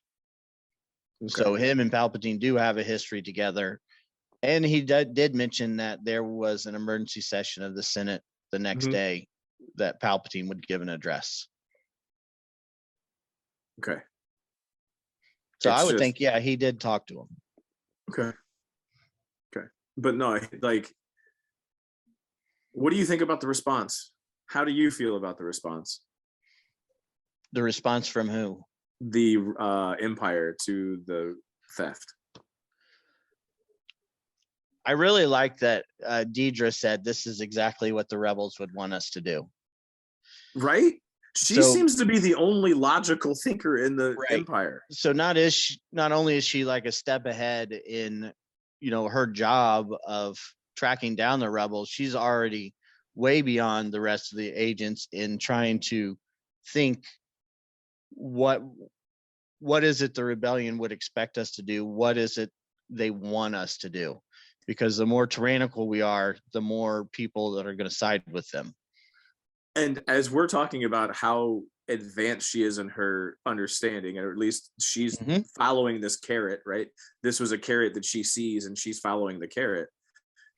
Okay. So him and Palpatine do have a history together. And he did mention that there was an emergency session of the Senate the next day that Palpatine would give an address. Okay. So I would think, he did talk to him. Okay. But no, like, what do you think about the response? How do you feel about the response? The response from who? The Empire to the theft. I really like that Deidre said this is exactly what the rebels would want us to do. Right? She seems to be the only logical thinker in the Empire. So not only is she like a step ahead in, you know, her job of tracking down the rebels, she's already way beyond the rest of the agents in trying to think what is it the rebellion would expect us to do? What is it they want us to do? Because the more tyrannical we are, the more people that are going to side with them. And as we're talking about how advanced she is in her understanding, or at least she's Mm-hmm. following this carrot, right? This was a carrot that she sees and she's following the carrot.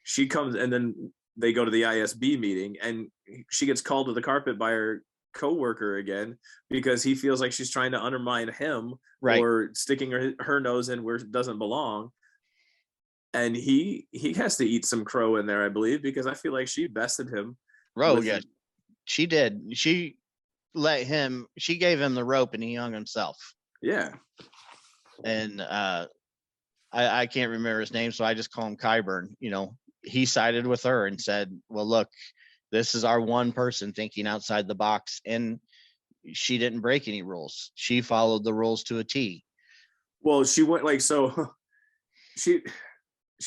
She comes and then they go to the ISB meeting and she gets called to the carpet by her coworker again because he feels like she's trying to undermine him Right. or sticking her nose in where it doesn't belong. And he has to eat some crow in there, I believe, because I feel like she bested him Oh, with yeah, she did. She gave him the rope and he hung himself. yeah. And I can't remember his name, so I just call him Kyburn. He sided with her and said, well, look, this is our one person thinking outside the box. And she didn't break any rules. She followed the rules to a T. Well, she went like, so she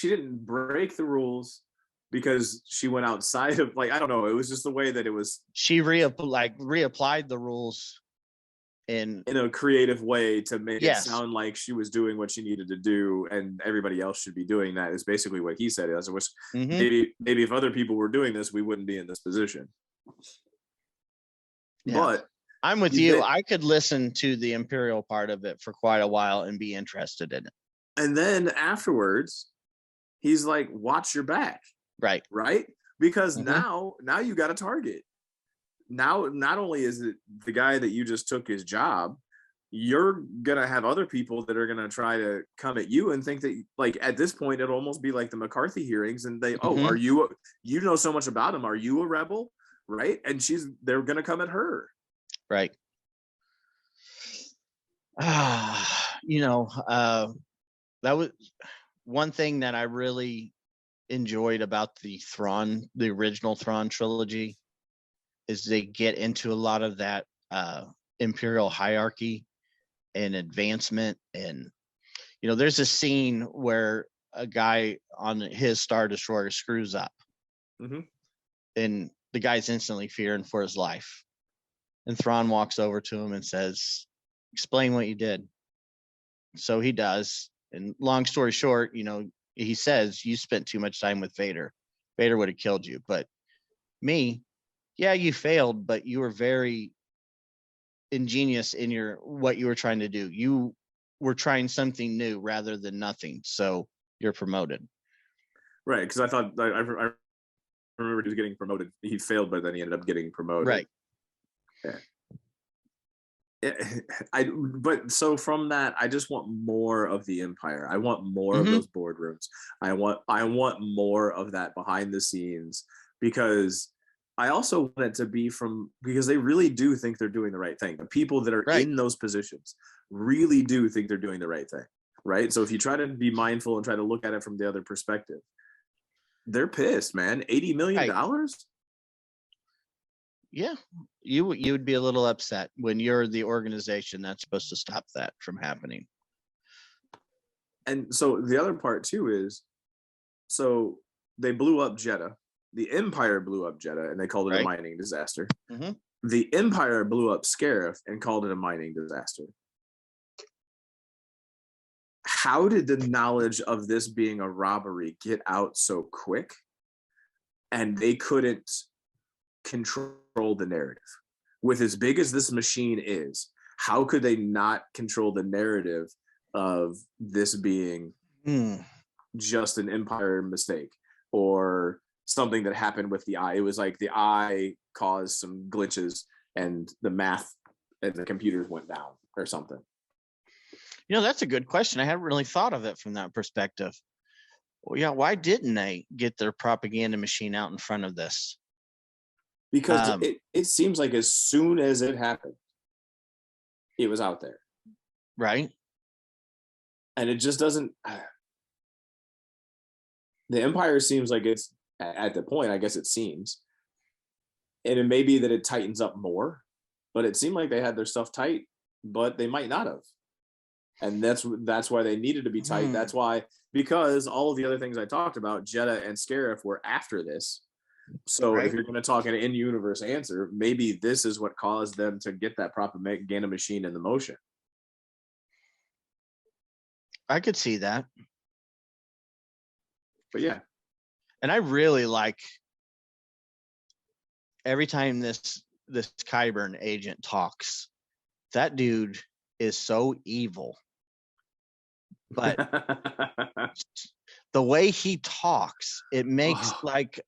didn't break the rules because she went outside of, like, I don't know. It was just the way that it was. She reapplied the rules in a creative way to make it yes. sound like she was doing what she needed to do and everybody else should be doing that, is basically what he said. As it was, maybe if other people were doing this, we wouldn't be in this position. Yeah. But I'm with you. I could listen to the Imperial part of it for quite a while and be interested in it. And then afterwards, he's like, watch your back. Right. Because now you got a target. Now, not only is it the guy that you just took his job, you're going to have other people that are going to try to come at you and think that, like, at this point, it'll almost be like the McCarthy hearings. And they, are you know so much about him. Are you a rebel? Right. And they're going to come at her. Right. That was one thing that I really enjoyed about the original Thrawn trilogy, is they get into a lot of that Imperial hierarchy and advancement. And, there's a scene where a guy on his Star Destroyer screws up. Mm-hmm. And the guy's instantly fearing for his life. And Thrawn walks over to him and says, explain what you did. So he does. And long story short, he says, you spent too much time with Vader. Vader would have killed you. But me, yeah, you failed, but you were very ingenious in what you were trying to do. You were trying something new rather than nothing. So you're promoted. Right. Because I thought, I remember he was getting promoted. He failed, but then he ended up getting promoted. Right. Yeah. But so from that, I just want more of the Empire. I want more of those boardrooms. I want more of that behind the scenes, because I also want it to be because they really do think they're doing the right thing. The people that are in those positions really do think they're doing the right thing. Right. So if you try to be mindful and try to look at it from the other perspective, they're pissed, man. $80 million. Right. Yeah, you would be a little upset when you're the organization that's supposed to stop that from happening. And so the other part too is, so they blew up Jeddah. The Empire blew up Jeddah and they called it a mining disaster. Mm-hmm. The Empire blew up Scarif and called it a mining disaster. How did the knowledge of this being a robbery get out so quick? And they couldn't control the narrative. With as big as this machine is, how could they not control the narrative of this being just an Empire mistake or something that happened with the eye? It was like the eye caused some glitches and the math and the computers went down or something. That's a good question. I haven't really thought of it from that perspective. Well, yeah, why didn't they get their propaganda machine out in front of this? Because it seems like as soon as it happened, it was out there. Right. And it just doesn't. The Empire seems like it's at the point, I guess it seems. And it may be that it tightens up more, but it seemed like they had their stuff tight, but they might not have. And that's why they needed to be tight. That's why, because all of the other things I talked about, Jeddah and Scarif, were after this. So if you're going to talk an in-universe answer, maybe this is what caused them to get that propaganda machine in the motion. I could see that. But yeah. And I really like every time this Kyburn agent talks, that dude is so evil. But the way he talks, it makes like,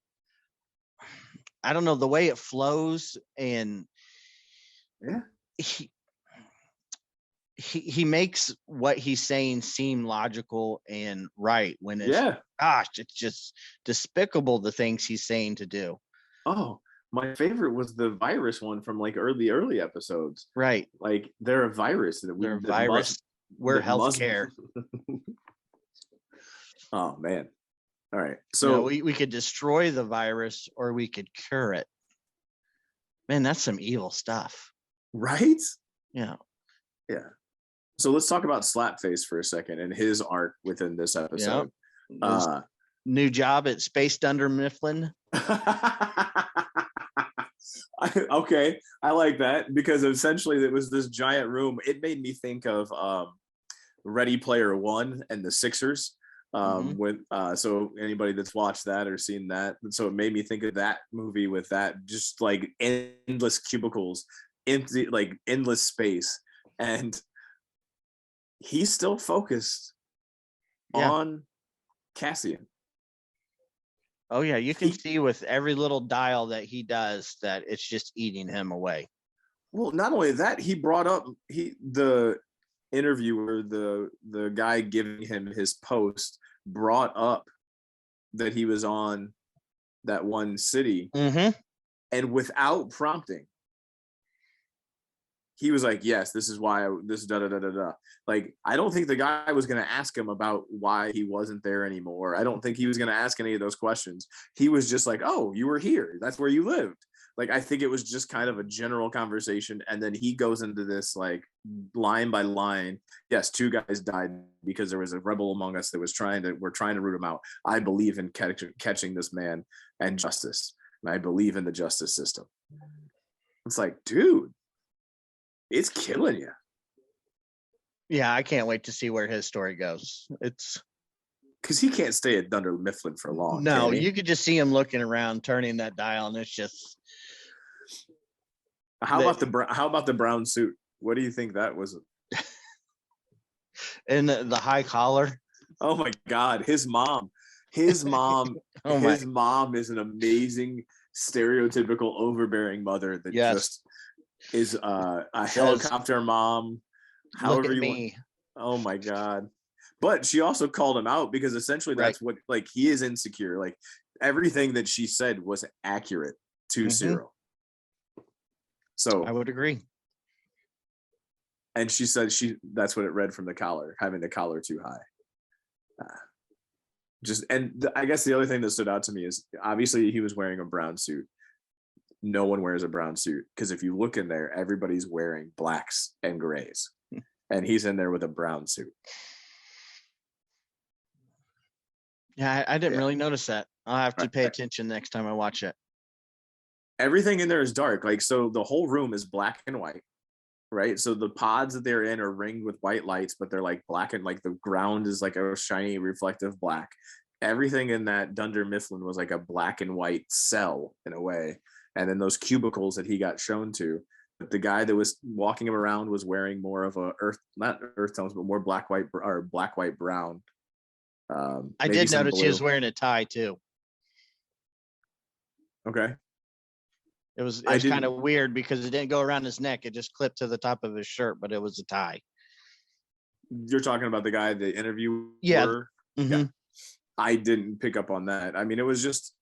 I don't know, the way it flows, and he makes what he's saying seem logical and right, when it's gosh, it's just despicable the things he's saying to do. Oh, my favorite was the virus one from like early episodes. Right. Like they're a virus. They're a virus. We're healthcare. Oh man. All right. So we could destroy the virus or we could cure it. Man, that's some evil stuff. Right? Yeah. Yeah. So let's talk about Slapface for a second and his arc within this episode. Yep. New job at Space Dunder Mifflin. Okay, I like that, because essentially it was this giant room. It made me think of Ready Player One and the Sixers. With so anybody that's watched that or seen that, so it made me think of that movie with that just like endless cubicles, empty, like endless space, and he's still focused on Cassian. Oh yeah, you can see with every little dial that he does that it's just eating him away. Well, not only that, he brought up the interviewer, the guy giving him his post, brought up that he was on that one city, and without prompting, he was like, yes, this is why this da da da da da. Like, I don't think the guy was going to ask him about why he wasn't there anymore. I don't think he was going to ask any of those questions. He was just like, oh, you were here. That's where you lived. Like, I think it was just kind of a general conversation. And then he goes into this like line by line. Yes, 2 guys died because there was a rebel among us that was we're trying to root him out. I believe in catching this man and justice. And I believe in the justice system. It's like, dude, it's killing you. Yeah, I can't wait to see where his story goes. It's because he can't stay at Dunder Mifflin for long. No, you could just see him looking around, turning that dial, and it's just. How about the brown suit? What do you think that was? And the high collar. Oh my God, his mom. His mom is an amazing stereotypical overbearing mother that just is a helicopter mom. However you want. Oh my God. But she also called him out because essentially that's what, like, he is insecure. Like, everything that she said was accurate to Cyril. So I would agree. And she said that's what it read from the collar, having the collar too high. I guess the other thing that stood out to me is obviously he was wearing a brown suit. No one wears a brown suit because if you look in there, everybody's wearing blacks and grays, and he's in there with a brown suit. Yeah, I didn't really notice that. I'll have to pay attention next time I watch it. Everything in there is dark. Like, so the whole room is black and white, right? So the pods that they're in are ringed with white lights, but they're like black, and like the ground is like a shiny reflective black. Everything in that Dunder Mifflin was like a black and white cell in a way. And then those cubicles that he got shown to, the guy that was walking him around was wearing more of a not earth tones, but more black, white, or black, white, brown. I did notice he was wearing a tie too. Okay. It was kind of weird because it didn't go around his neck. It just clipped to the top of his shirt, but it was a tie. You're talking about the guy, the interviewer? Yeah. Yeah. I didn't pick up on that. I mean, it was just,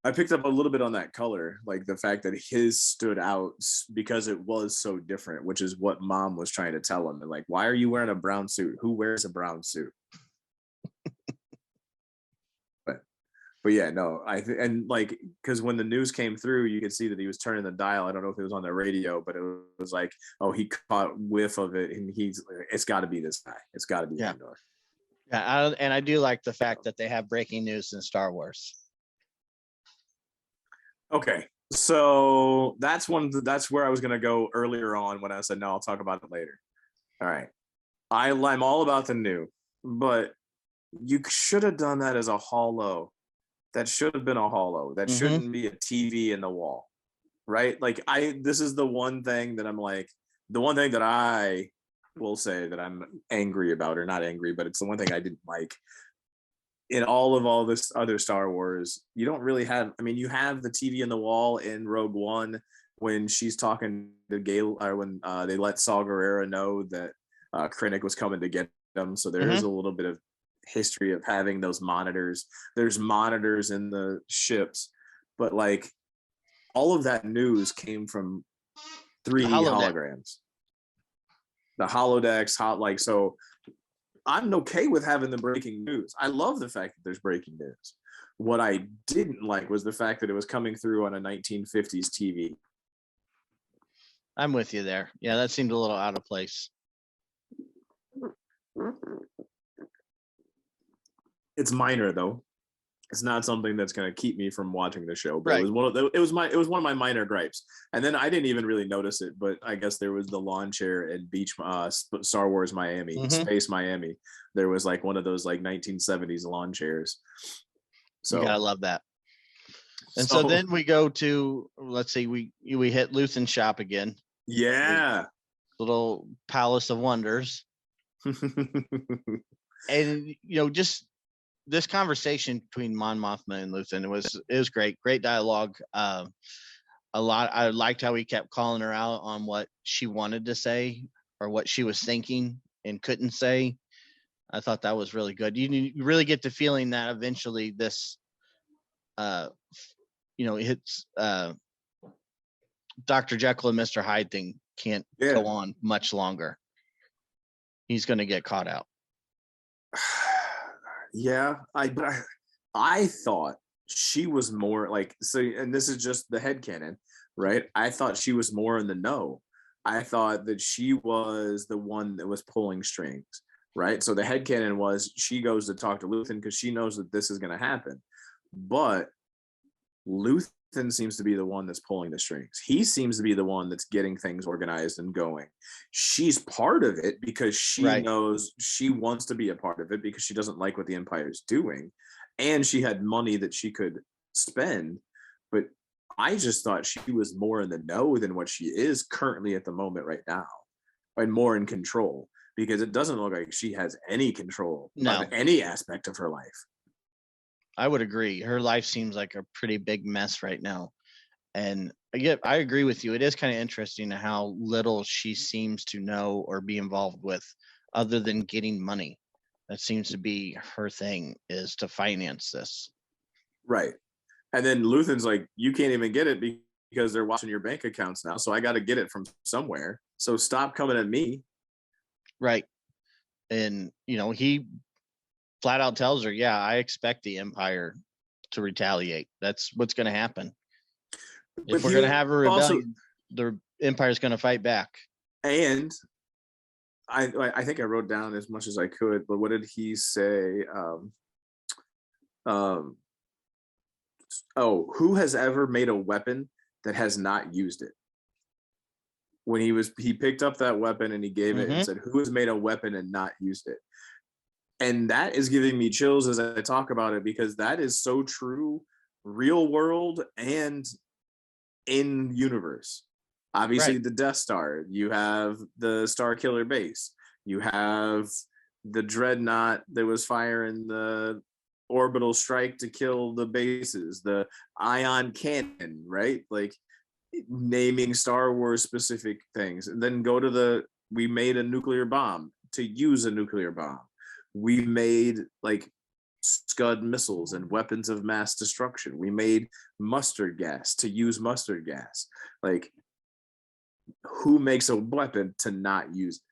I picked up a little bit on that color, like the fact that his stood out because it was so different, which is what Mom was trying to tell him. And like, why are you wearing a brown suit? Who wears a brown suit? But yeah, no, and like, because when the news came through, you could see that he was turning the dial. I don't know if it was on the radio, but it was like, oh, he caught whiff of it, and it's got to be this guy. It's got to be Andor. Yeah, and I do like the fact that they have breaking news in Star Wars. Okay, so that's where I was gonna go earlier on when I said no, I'll talk about it later. All right, I'm all about the new, but you should have done that as a holo. That should have been a holo. That shouldn't be a TV in the wall. right? Like this is the one thing that I'm like, the one thing that I will say that I'm angry about, or not angry, but it's the one thing I didn't like in all this other Star Wars. You don't really have, I mean, you have the TV in the wall in Rogue One when she's talking to Gale, or when they let Saw Gerrera know that Krennic was coming to get them. So there is a little bit of history of having those monitors. There's monitors in the ships, but like all of that news came from 3D holograms, the holodecks, like, so I'm okay with having the breaking news. I love the fact that there's breaking news. What I didn't like was the fact that it was coming through on a 1950s TV. I'm with you there. Yeah, that seemed a little out of place. It's minor though. It's not something that's going to keep me from watching the show. But right. It was one of my minor gripes. And then I didn't even really notice it, but I guess there was the lawn chair in Star Wars Miami, Space Miami. There was like one of those like 1970s lawn chairs. So you gotta love that. And so then we go to, let's see, we hit Luthen's shop again. Yeah. Little Palace of Wonders. And just this conversation between Mon Mothma and Luthen was great. Great dialogue. I liked how he kept calling her out on what she wanted to say or what she was thinking and couldn't say. I thought that was really good. You really get the feeling that eventually this it's Dr. Jekyll and Mr. Hyde thing can't go on much longer. He's going to get caught out. Yeah, I thought she was more like, so, and this is just the headcanon, right? I thought she was more in the know. I thought that she was the one that was pulling strings, right? So the headcanon was she goes to talk to Luthen because she knows that this is going to happen. But Luthen seems to be the one that's pulling the strings. He seems to be the one that's getting things organized and going. She's part of it because she knows she wants to be a part of it because she doesn't like what the Empire is doing. And she had money that she could spend. But I just thought she was more in the know than what she is currently at the moment right now, and more in control, because it doesn't look like she has any control of any aspect of her life. I would agree. Her life seems like a pretty big mess right now. And I agree with you. It is kind of interesting how little she seems to know or be involved with other than getting money. That seems to be her thing, is to finance this. Right. And then Luthen's like, you can't even get it because they're watching your bank accounts now. So I got to get it from somewhere. So stop coming at me. Right. And, he flat out tells her, yeah, I expect the Empire to retaliate. That's what's going to happen. If we're going to have a rebellion, the Empire's going to fight back. And I think I wrote down as much as I could, but what did he say? Who has ever made a weapon that has not used it? When he picked up that weapon and he gave it and said, who has made a weapon and not used it? And that is giving me chills as I talk about it, because that is so true, real world and in universe. Obviously, the Death Star, you have the Star Killer base, you have the Dreadnought that was firing the orbital strike to kill the bases, the ion cannon, right? Like naming Star Wars specific things. And then go to we made a nuclear bomb to use a nuclear bomb. We made like Scud missiles and weapons of mass destruction. We made mustard gas to use mustard gas. Like, who makes a weapon to not use it?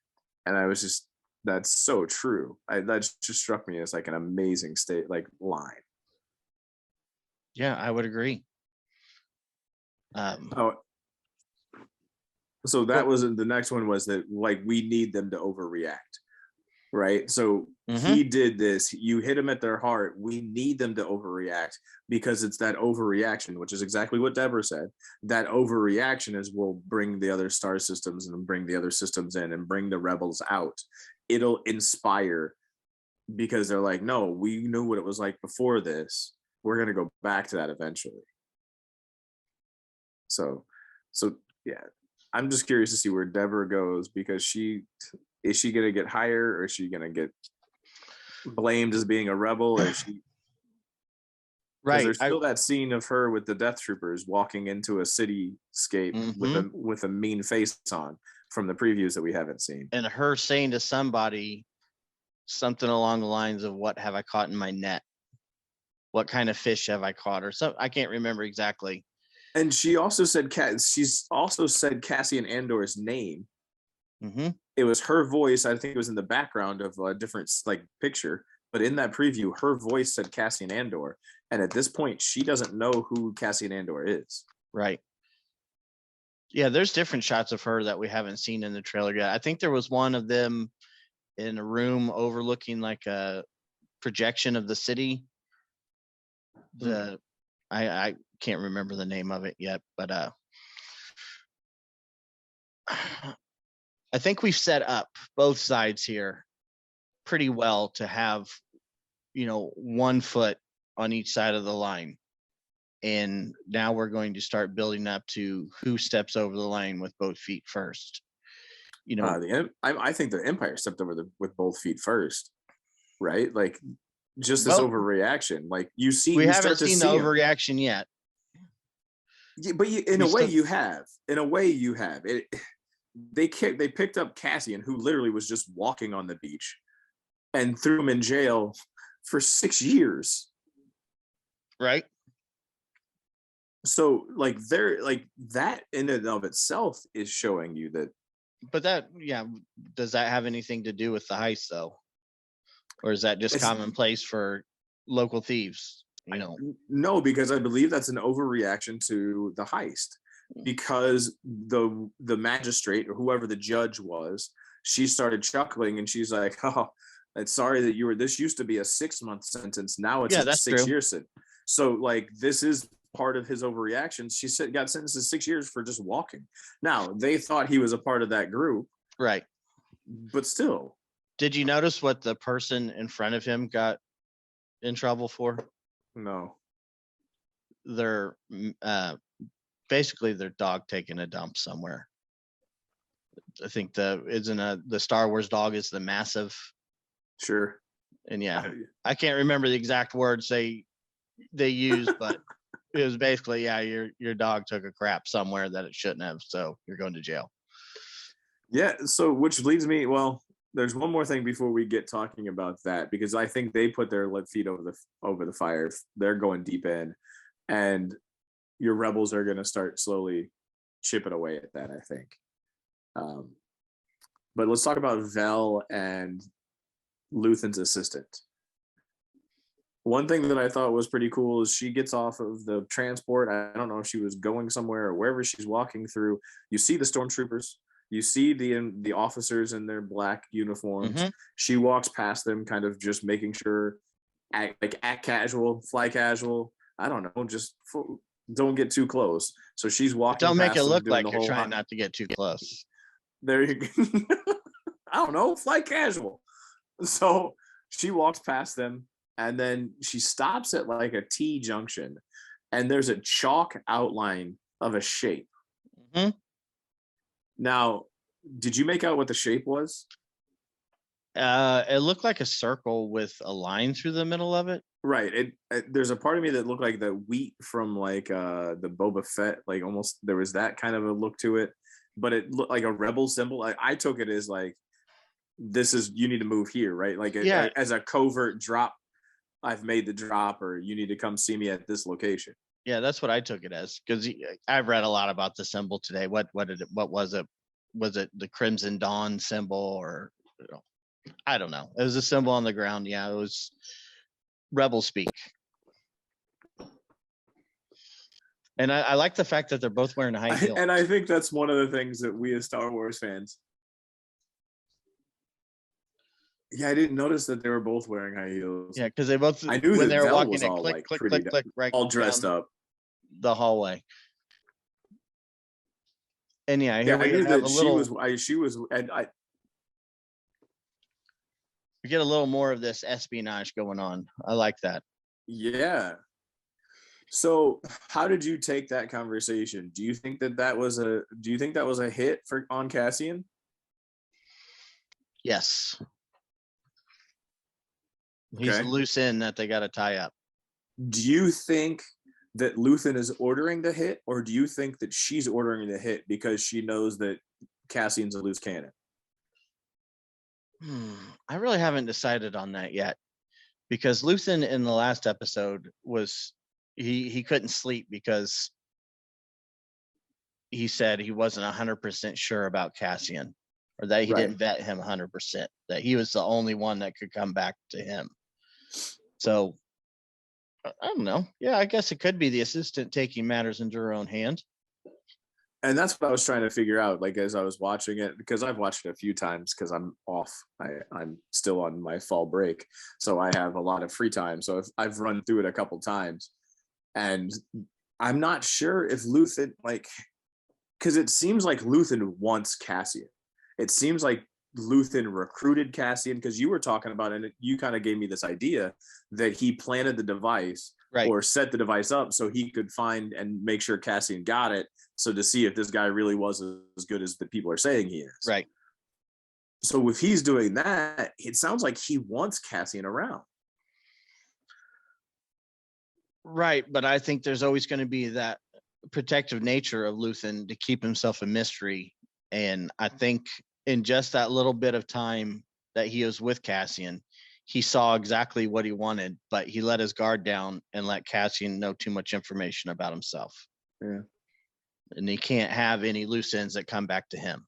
And I was just, that's so true. That just struck me as like an amazing line. Yeah, I would agree. So that was the next one, was that like we need them to overreact. Right. So he did this. You hit them at their heart. We need them to overreact, because it's that overreaction, which is exactly what Deborah said. That overreaction will bring the other star systems and bring the other systems in and bring the rebels out. It'll inspire, because they're like, no, we knew what it was like before this. We're going to go back to that eventually. So So yeah, I'm just curious to see where Deborah goes, because is she gonna get hired, or is she gonna get blamed as being a rebel, or is she? Because Right. there's still that scene of her with the Death Troopers walking into a cityscape Mm-hmm. with a mean face on from the previews that we haven't seen. And her saying to somebody something along the lines of, "What have I caught in my net? What kind of fish have I caught?" Or so, I can't remember exactly. And she's also said Cassian Andor's name. Mm-hmm. It was her voice. I think it was in the background of a different like picture, but in that preview, her voice said Cassian Andor. And at this point, she doesn't know who Cassian Andor is. Right. Yeah, there's different shots of her that we haven't seen in the trailer yet. I think there was one of them in a room overlooking like a projection of the city. I can't remember the name of it yet, but I think we've set up both sides here pretty well to have, 1 foot on each side of the line. And now we're going to start building up to who steps over the line with both feet first. I think the Empire stepped over with both feet first, right? Like, just this Well, overreaction. Like we haven't seen the overreaction yet. Yeah, but in a way you have. It. They picked up Cassian, who literally was just walking on the beach, and threw him in jail for 6 years. Right. So like that in and of itself is showing you that. But does that have anything to do with the heist though? Or is that just commonplace for local thieves? No, because I believe that's an overreaction to the heist, because the magistrate, or whoever the judge was, she started chuckling and she's like, "Oh, it's sorry that this used to be a 6-month sentence. Now it's a 6-year sentence." So like, this is part of his overreaction. She got sentenced to 6 years for just walking. Now they thought he was a part of that group. Right. But still. Did you notice what the person in front of him got in trouble for? No. They're basically their dog taking a dump somewhere. I think the Star Wars dog is the Massive. Sure. And I can't remember the exact words they used, but it was basically, your dog took a crap somewhere that it shouldn't have, so you're going to jail. Yeah, so which leads me, well, there's one more thing before we get talking about that, because I think they put their feet over the fire. They're going deep in, and your rebels are going to start slowly chipping away at that, I think. But let's talk about Vel and Luthen's assistant. One thing that I thought was pretty cool is she gets off of the transport. I don't know if she was going somewhere or wherever she's walking through. You see the stormtroopers. You see the officers in their black uniforms. Mm-hmm. She walks past them, kind of just making sure, act casual, fly casual. I don't know, just don't get too close. So she's walking. Don't make it look like you're trying not to get too close. There you go. I don't know, fly casual. So she walks past them, and then she stops at like a T junction, and there's a chalk outline of a shape. Mm-hmm. Now, did you make out what the shape was? It looked like a circle with a line through the middle of it. Right. There's a part of me that looked like the wheat from like the Boba Fett, like almost there was that kind of a look to it, but it looked like a rebel symbol. I took it as like, this is, you need to move here, right? Like as a covert drop. I've made the drop, or you need to come see me at this location. Yeah, that's what I took it as, because I've read a lot about the symbol today. What was it? Was it the Crimson Dawn symbol, or I don't know. It was a symbol on the ground. Yeah, it was rebel speak. And I like the fact that they're both wearing high heels. And I think that's one of the things that we as Star Wars fans. Yeah, I didn't notice that they were both wearing high heels. Yeah, because they both. I knew when they were walking, it click, like click, click, click, right, all dressed up the hallway. And here I knew that she was. And we get a little more of this espionage going on. I like that. Yeah. So, how did you take that conversation? Do you think that was a hit for on Cassian? Yes. He's a Okay. loose end that they got to tie up. Do you think that Luthen is ordering the hit, or do you think that she's ordering the hit because she knows that Cassian's a loose cannon? I really haven't decided on that yet, because Luthen in the last episode was he couldn't sleep because he said he wasn't 100% sure about Cassian, or that he Right. didn't vet him 100%, that he was the only one that could come back to him. So I don't know. Yeah, I guess it could be the assistant taking matters into her own hand. And that's what I was trying to figure out, like, as I was watching it, because I've watched it a few times because I'm off. I'm still on my fall break, so I have a lot of free time. So I've run through it a couple times, and I'm not sure if Luthen, like, because it seems like Luthen wants Cassian. It seems like Luthen recruited Cassian, because you were talking about it, and you kind of gave me this idea that he planted the device, Right. or set the device up so he could find and make sure Cassian got it. So to see if this guy really was as good as the people are saying he is. Right. So if he's doing that, it sounds like he wants Cassian around. Right. But I think there's always going to be that protective nature of Luthen to keep himself a mystery. And I think in just that little bit of time that he was with Cassian, he saw exactly what he wanted, but he let his guard down and let Cassian know too much information about himself. Yeah. And he can't have any loose ends that come back to him,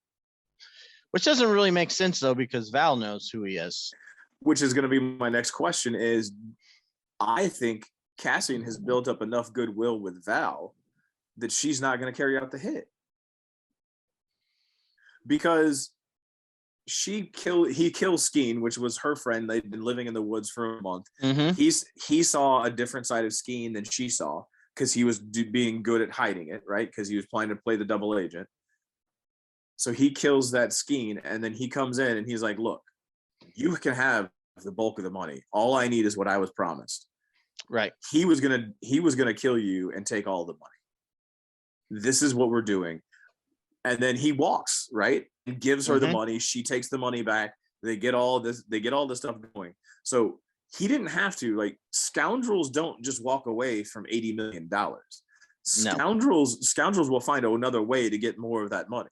which doesn't really make sense though, because Val knows who he is. Which is going to be my next question is, I think Cassian has built up enough goodwill with Val that she's not going to carry out the hit. Because he kills Skeen, which was her friend. They'd been living in the woods for a month. Mm-hmm. He saw a different side of Skeen than she saw, because he was being good at hiding it, right? Because he was planning to play the double agent. So he kills that Skeen, and then he comes in and he's like, look, you can have the bulk of the money. All I need is what I was promised. Right. He was gonna kill you and take all the money. This is what we're doing. And then he walks, right? And gives her the money. She takes the money back. They get all this stuff going. So he didn't have to, like, scoundrels don't just walk away from $80 million. Scoundrels will find another way to get more of that money.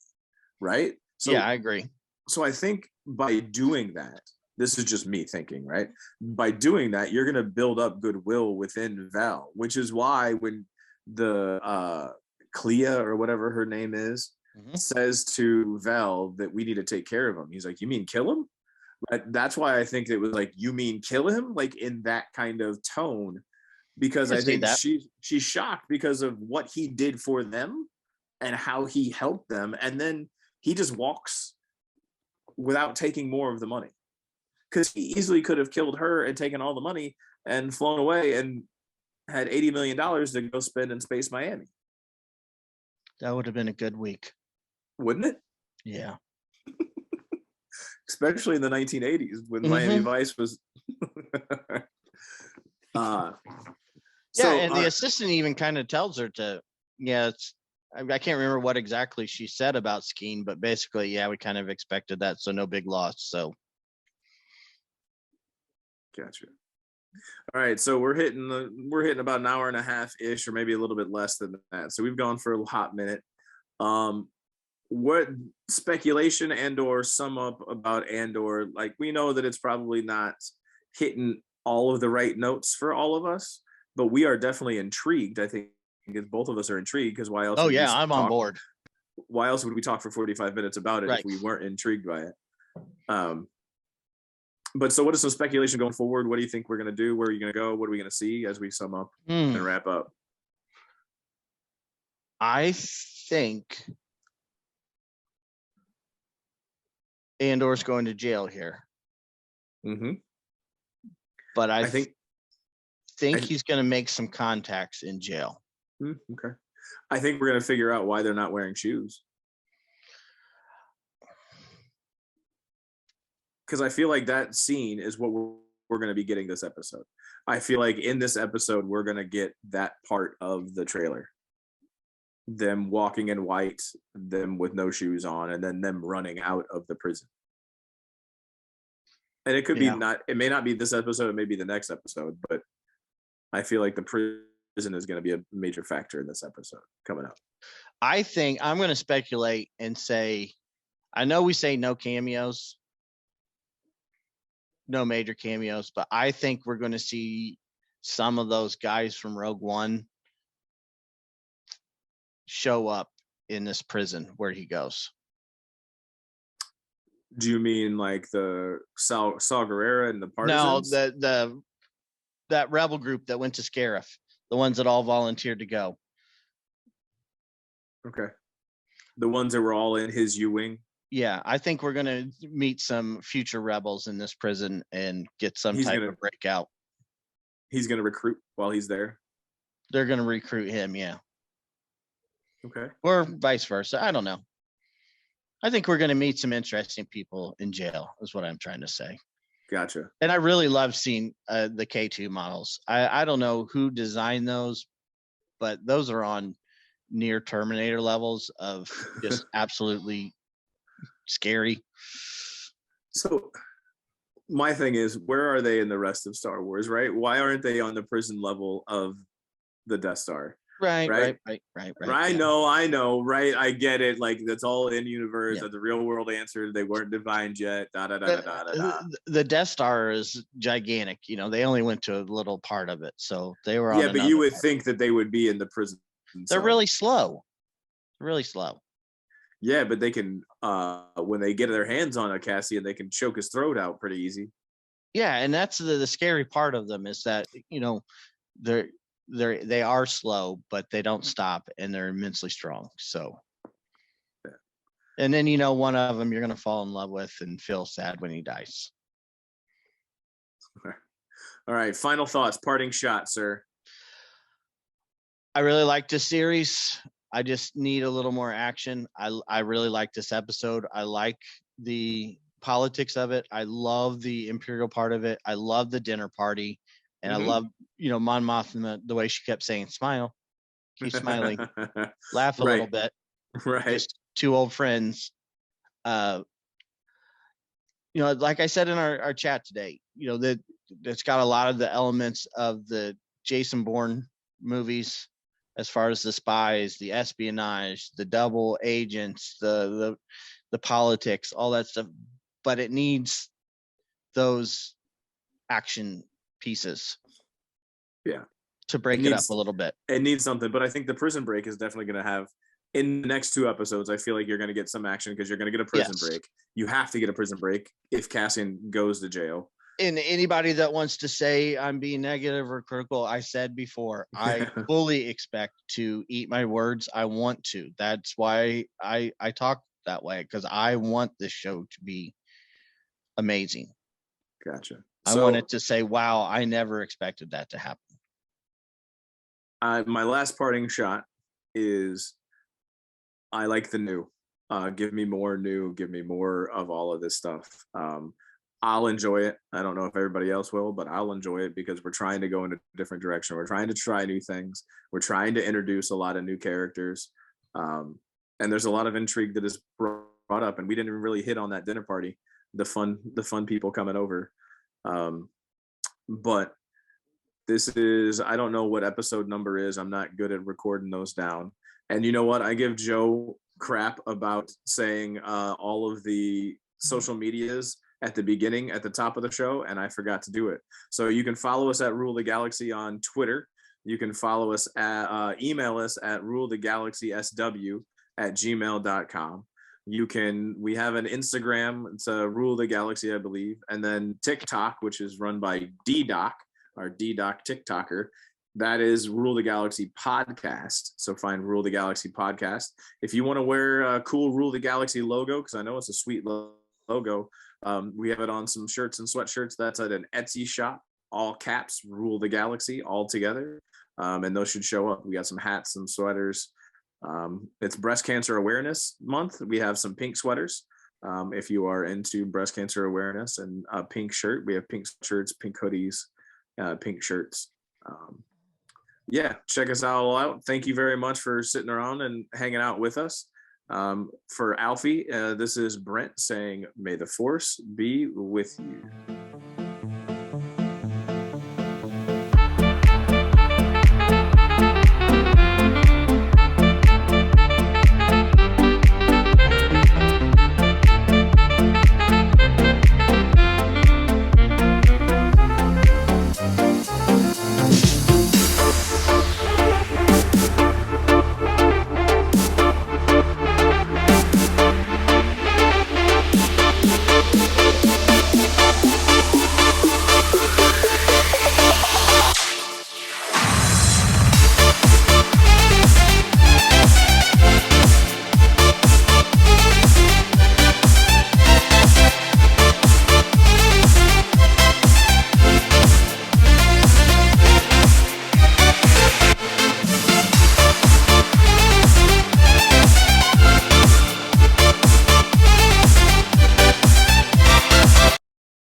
Right? So yeah, I agree. So I think by doing that, this is just me thinking, right? By doing that, you're going to build up goodwill within Val, which is why when the Clea, or whatever her name is, says to Val that we need to take care of him, he's like, you mean kill him? That's why I think it was like, you mean kill him? Like, in that kind of tone, because I think she's shocked because of what he did for them and how he helped them. And then he just walks without taking more of the money, because he easily could have killed her and taken all the money and flown away and had $80 million to go spend in Space Miami. That would have been a good week. Wouldn't it? Yeah. Especially in the 1980s when Miami Vice was. And the assistant even kind of tells her to, I can't remember what exactly she said about Skeen, but basically, we kind of expected that, so no big loss. So, gotcha. All right, so we're hitting about an hour and a half ish, or maybe a little bit less than that. So we've gone for a hot minute. What speculation and or sum up about Andor? Like, we know that it's probably not hitting all of the right notes for all of us, but we are definitely intrigued. I think both of us are intrigued, because why else? Oh yeah, I'm on board. Why else would we talk for 45 minutes about it if we weren't intrigued by it? But so what is some speculation going forward? What do you think we're going to do? Where are you going to go? What are we going to see as we sum up and wrap up? I think Andor's going to jail here. But I think he's going to make some contacts in jail. Okay. I think we're going to figure out why they're not wearing shoes. Because I feel like that scene is what we're going to be getting this episode. I feel like in this episode, we're going to get that part of the trailer. Them walking in white, them with no shoes on, and then them running out of the prison. And it could be it may not be this episode, it may be the next episode, but I feel like the prison is going to be a major factor in this episode coming up. I think I'm going to speculate and say, I know we say no cameos, no major cameos, but I think we're going to see some of those guys from Rogue One show up in this prison where he goes. Do you mean like the Saw Gerrera and the Partisans? No, that rebel group that went to Scarif, the ones that all volunteered to go. Okay. The ones that were all in his U-wing? Yeah, I think we're going to meet some future rebels in this prison and get some type of breakout. He's going to recruit while he's there? They're going to recruit him, yeah. Okay. Or vice versa. I don't know. I think we're going to meet some interesting people in jail, is what I'm trying to say. Gotcha. And I really love seeing the K2 models. I don't know who designed those, but those are on near Terminator levels of just absolutely scary. So my thing is, where are they in the rest of Star Wars, right? Why aren't they on the prison level of the Death Star? Right. I know, right? I get it. Like, that's all in universe. Yeah. The real world answer, they weren't divined yet. The Death Star is gigantic. You know, they only went to a little part of it, so they were. Yeah, but you would think that they would be in the prison. They're really slow. Really slow. Yeah, but they can. When they get their hands on a Cassian, they can choke his throat out pretty easy. Yeah, and that's the scary part of them is that they are slow, but they don't stop, and they're immensely strong. So, yeah. And then one of them you're going to fall in love with and feel sad when he dies. All right, final thoughts, parting shot, sir. I really like this series. I just need a little more action. I really like this episode. I like the politics of it. I love the Imperial part of it. I love the dinner party. And I love, Mon Mothma, the way she kept saying, smile, keep smiling, laugh a little bit. Right. Just two old friends. Like I said in our chat today, that's got a lot of the elements of the Jason Bourne movies, as far as the spies, the espionage, the double agents, the politics, all that stuff. But it needs those action pieces to break it up a little bit. It needs something, but I think the prison break is definitely going to have, in the next 2 episodes, I feel like you're going to get some action because you're going to get a prison break. You have to get a prison break if Cassian goes to jail. And anybody that wants to say I'm being negative or critical, I said before, I fully expect to eat my words. I want to. That's why I talk that way, because I want this show to be amazing. Gotcha. I wanted to say, wow, I never expected that to happen. My last parting shot is, I like the new. Give me more new. Give me more of all of this stuff. I'll enjoy it. I don't know if everybody else will, but I'll enjoy it because we're trying to go in a different direction. We're trying to try new things. We're trying to introduce a lot of new characters. And there's a lot of intrigue that is brought up, and we didn't even really hit on that dinner party, the fun people coming over. But this is, I don't know what episode number is. I'm not good at recording those down. And you know what? I give Joe crap about saying all of the social medias at the beginning, at the top of the show, and I forgot to do it. So you can follow us at Rule the Galaxy on Twitter. You can follow us at, email us at ruletheGalaxySW@gmail.com. We have an Instagram, it's Rule the Galaxy, I believe, and then TikTok, which is run by D-Doc, our D-Doc TikToker. That is Rule the Galaxy Podcast. So find Rule the Galaxy Podcast. If you want to wear a cool Rule the Galaxy logo, because I know it's a sweet logo, we have it on some shirts and sweatshirts. That's at an Etsy shop, all caps, Rule the Galaxy, all together. And those should show up. We got some hats, some sweaters. It's Breast Cancer Awareness Month. We have some pink sweaters. If you are into breast cancer awareness, and a pink shirt, we have pink shirts, pink hoodies, pink shirts. Yeah, check us all out. Thank you very much for sitting around and hanging out with us. For Alfie, this is Brent saying, "May the force be with you."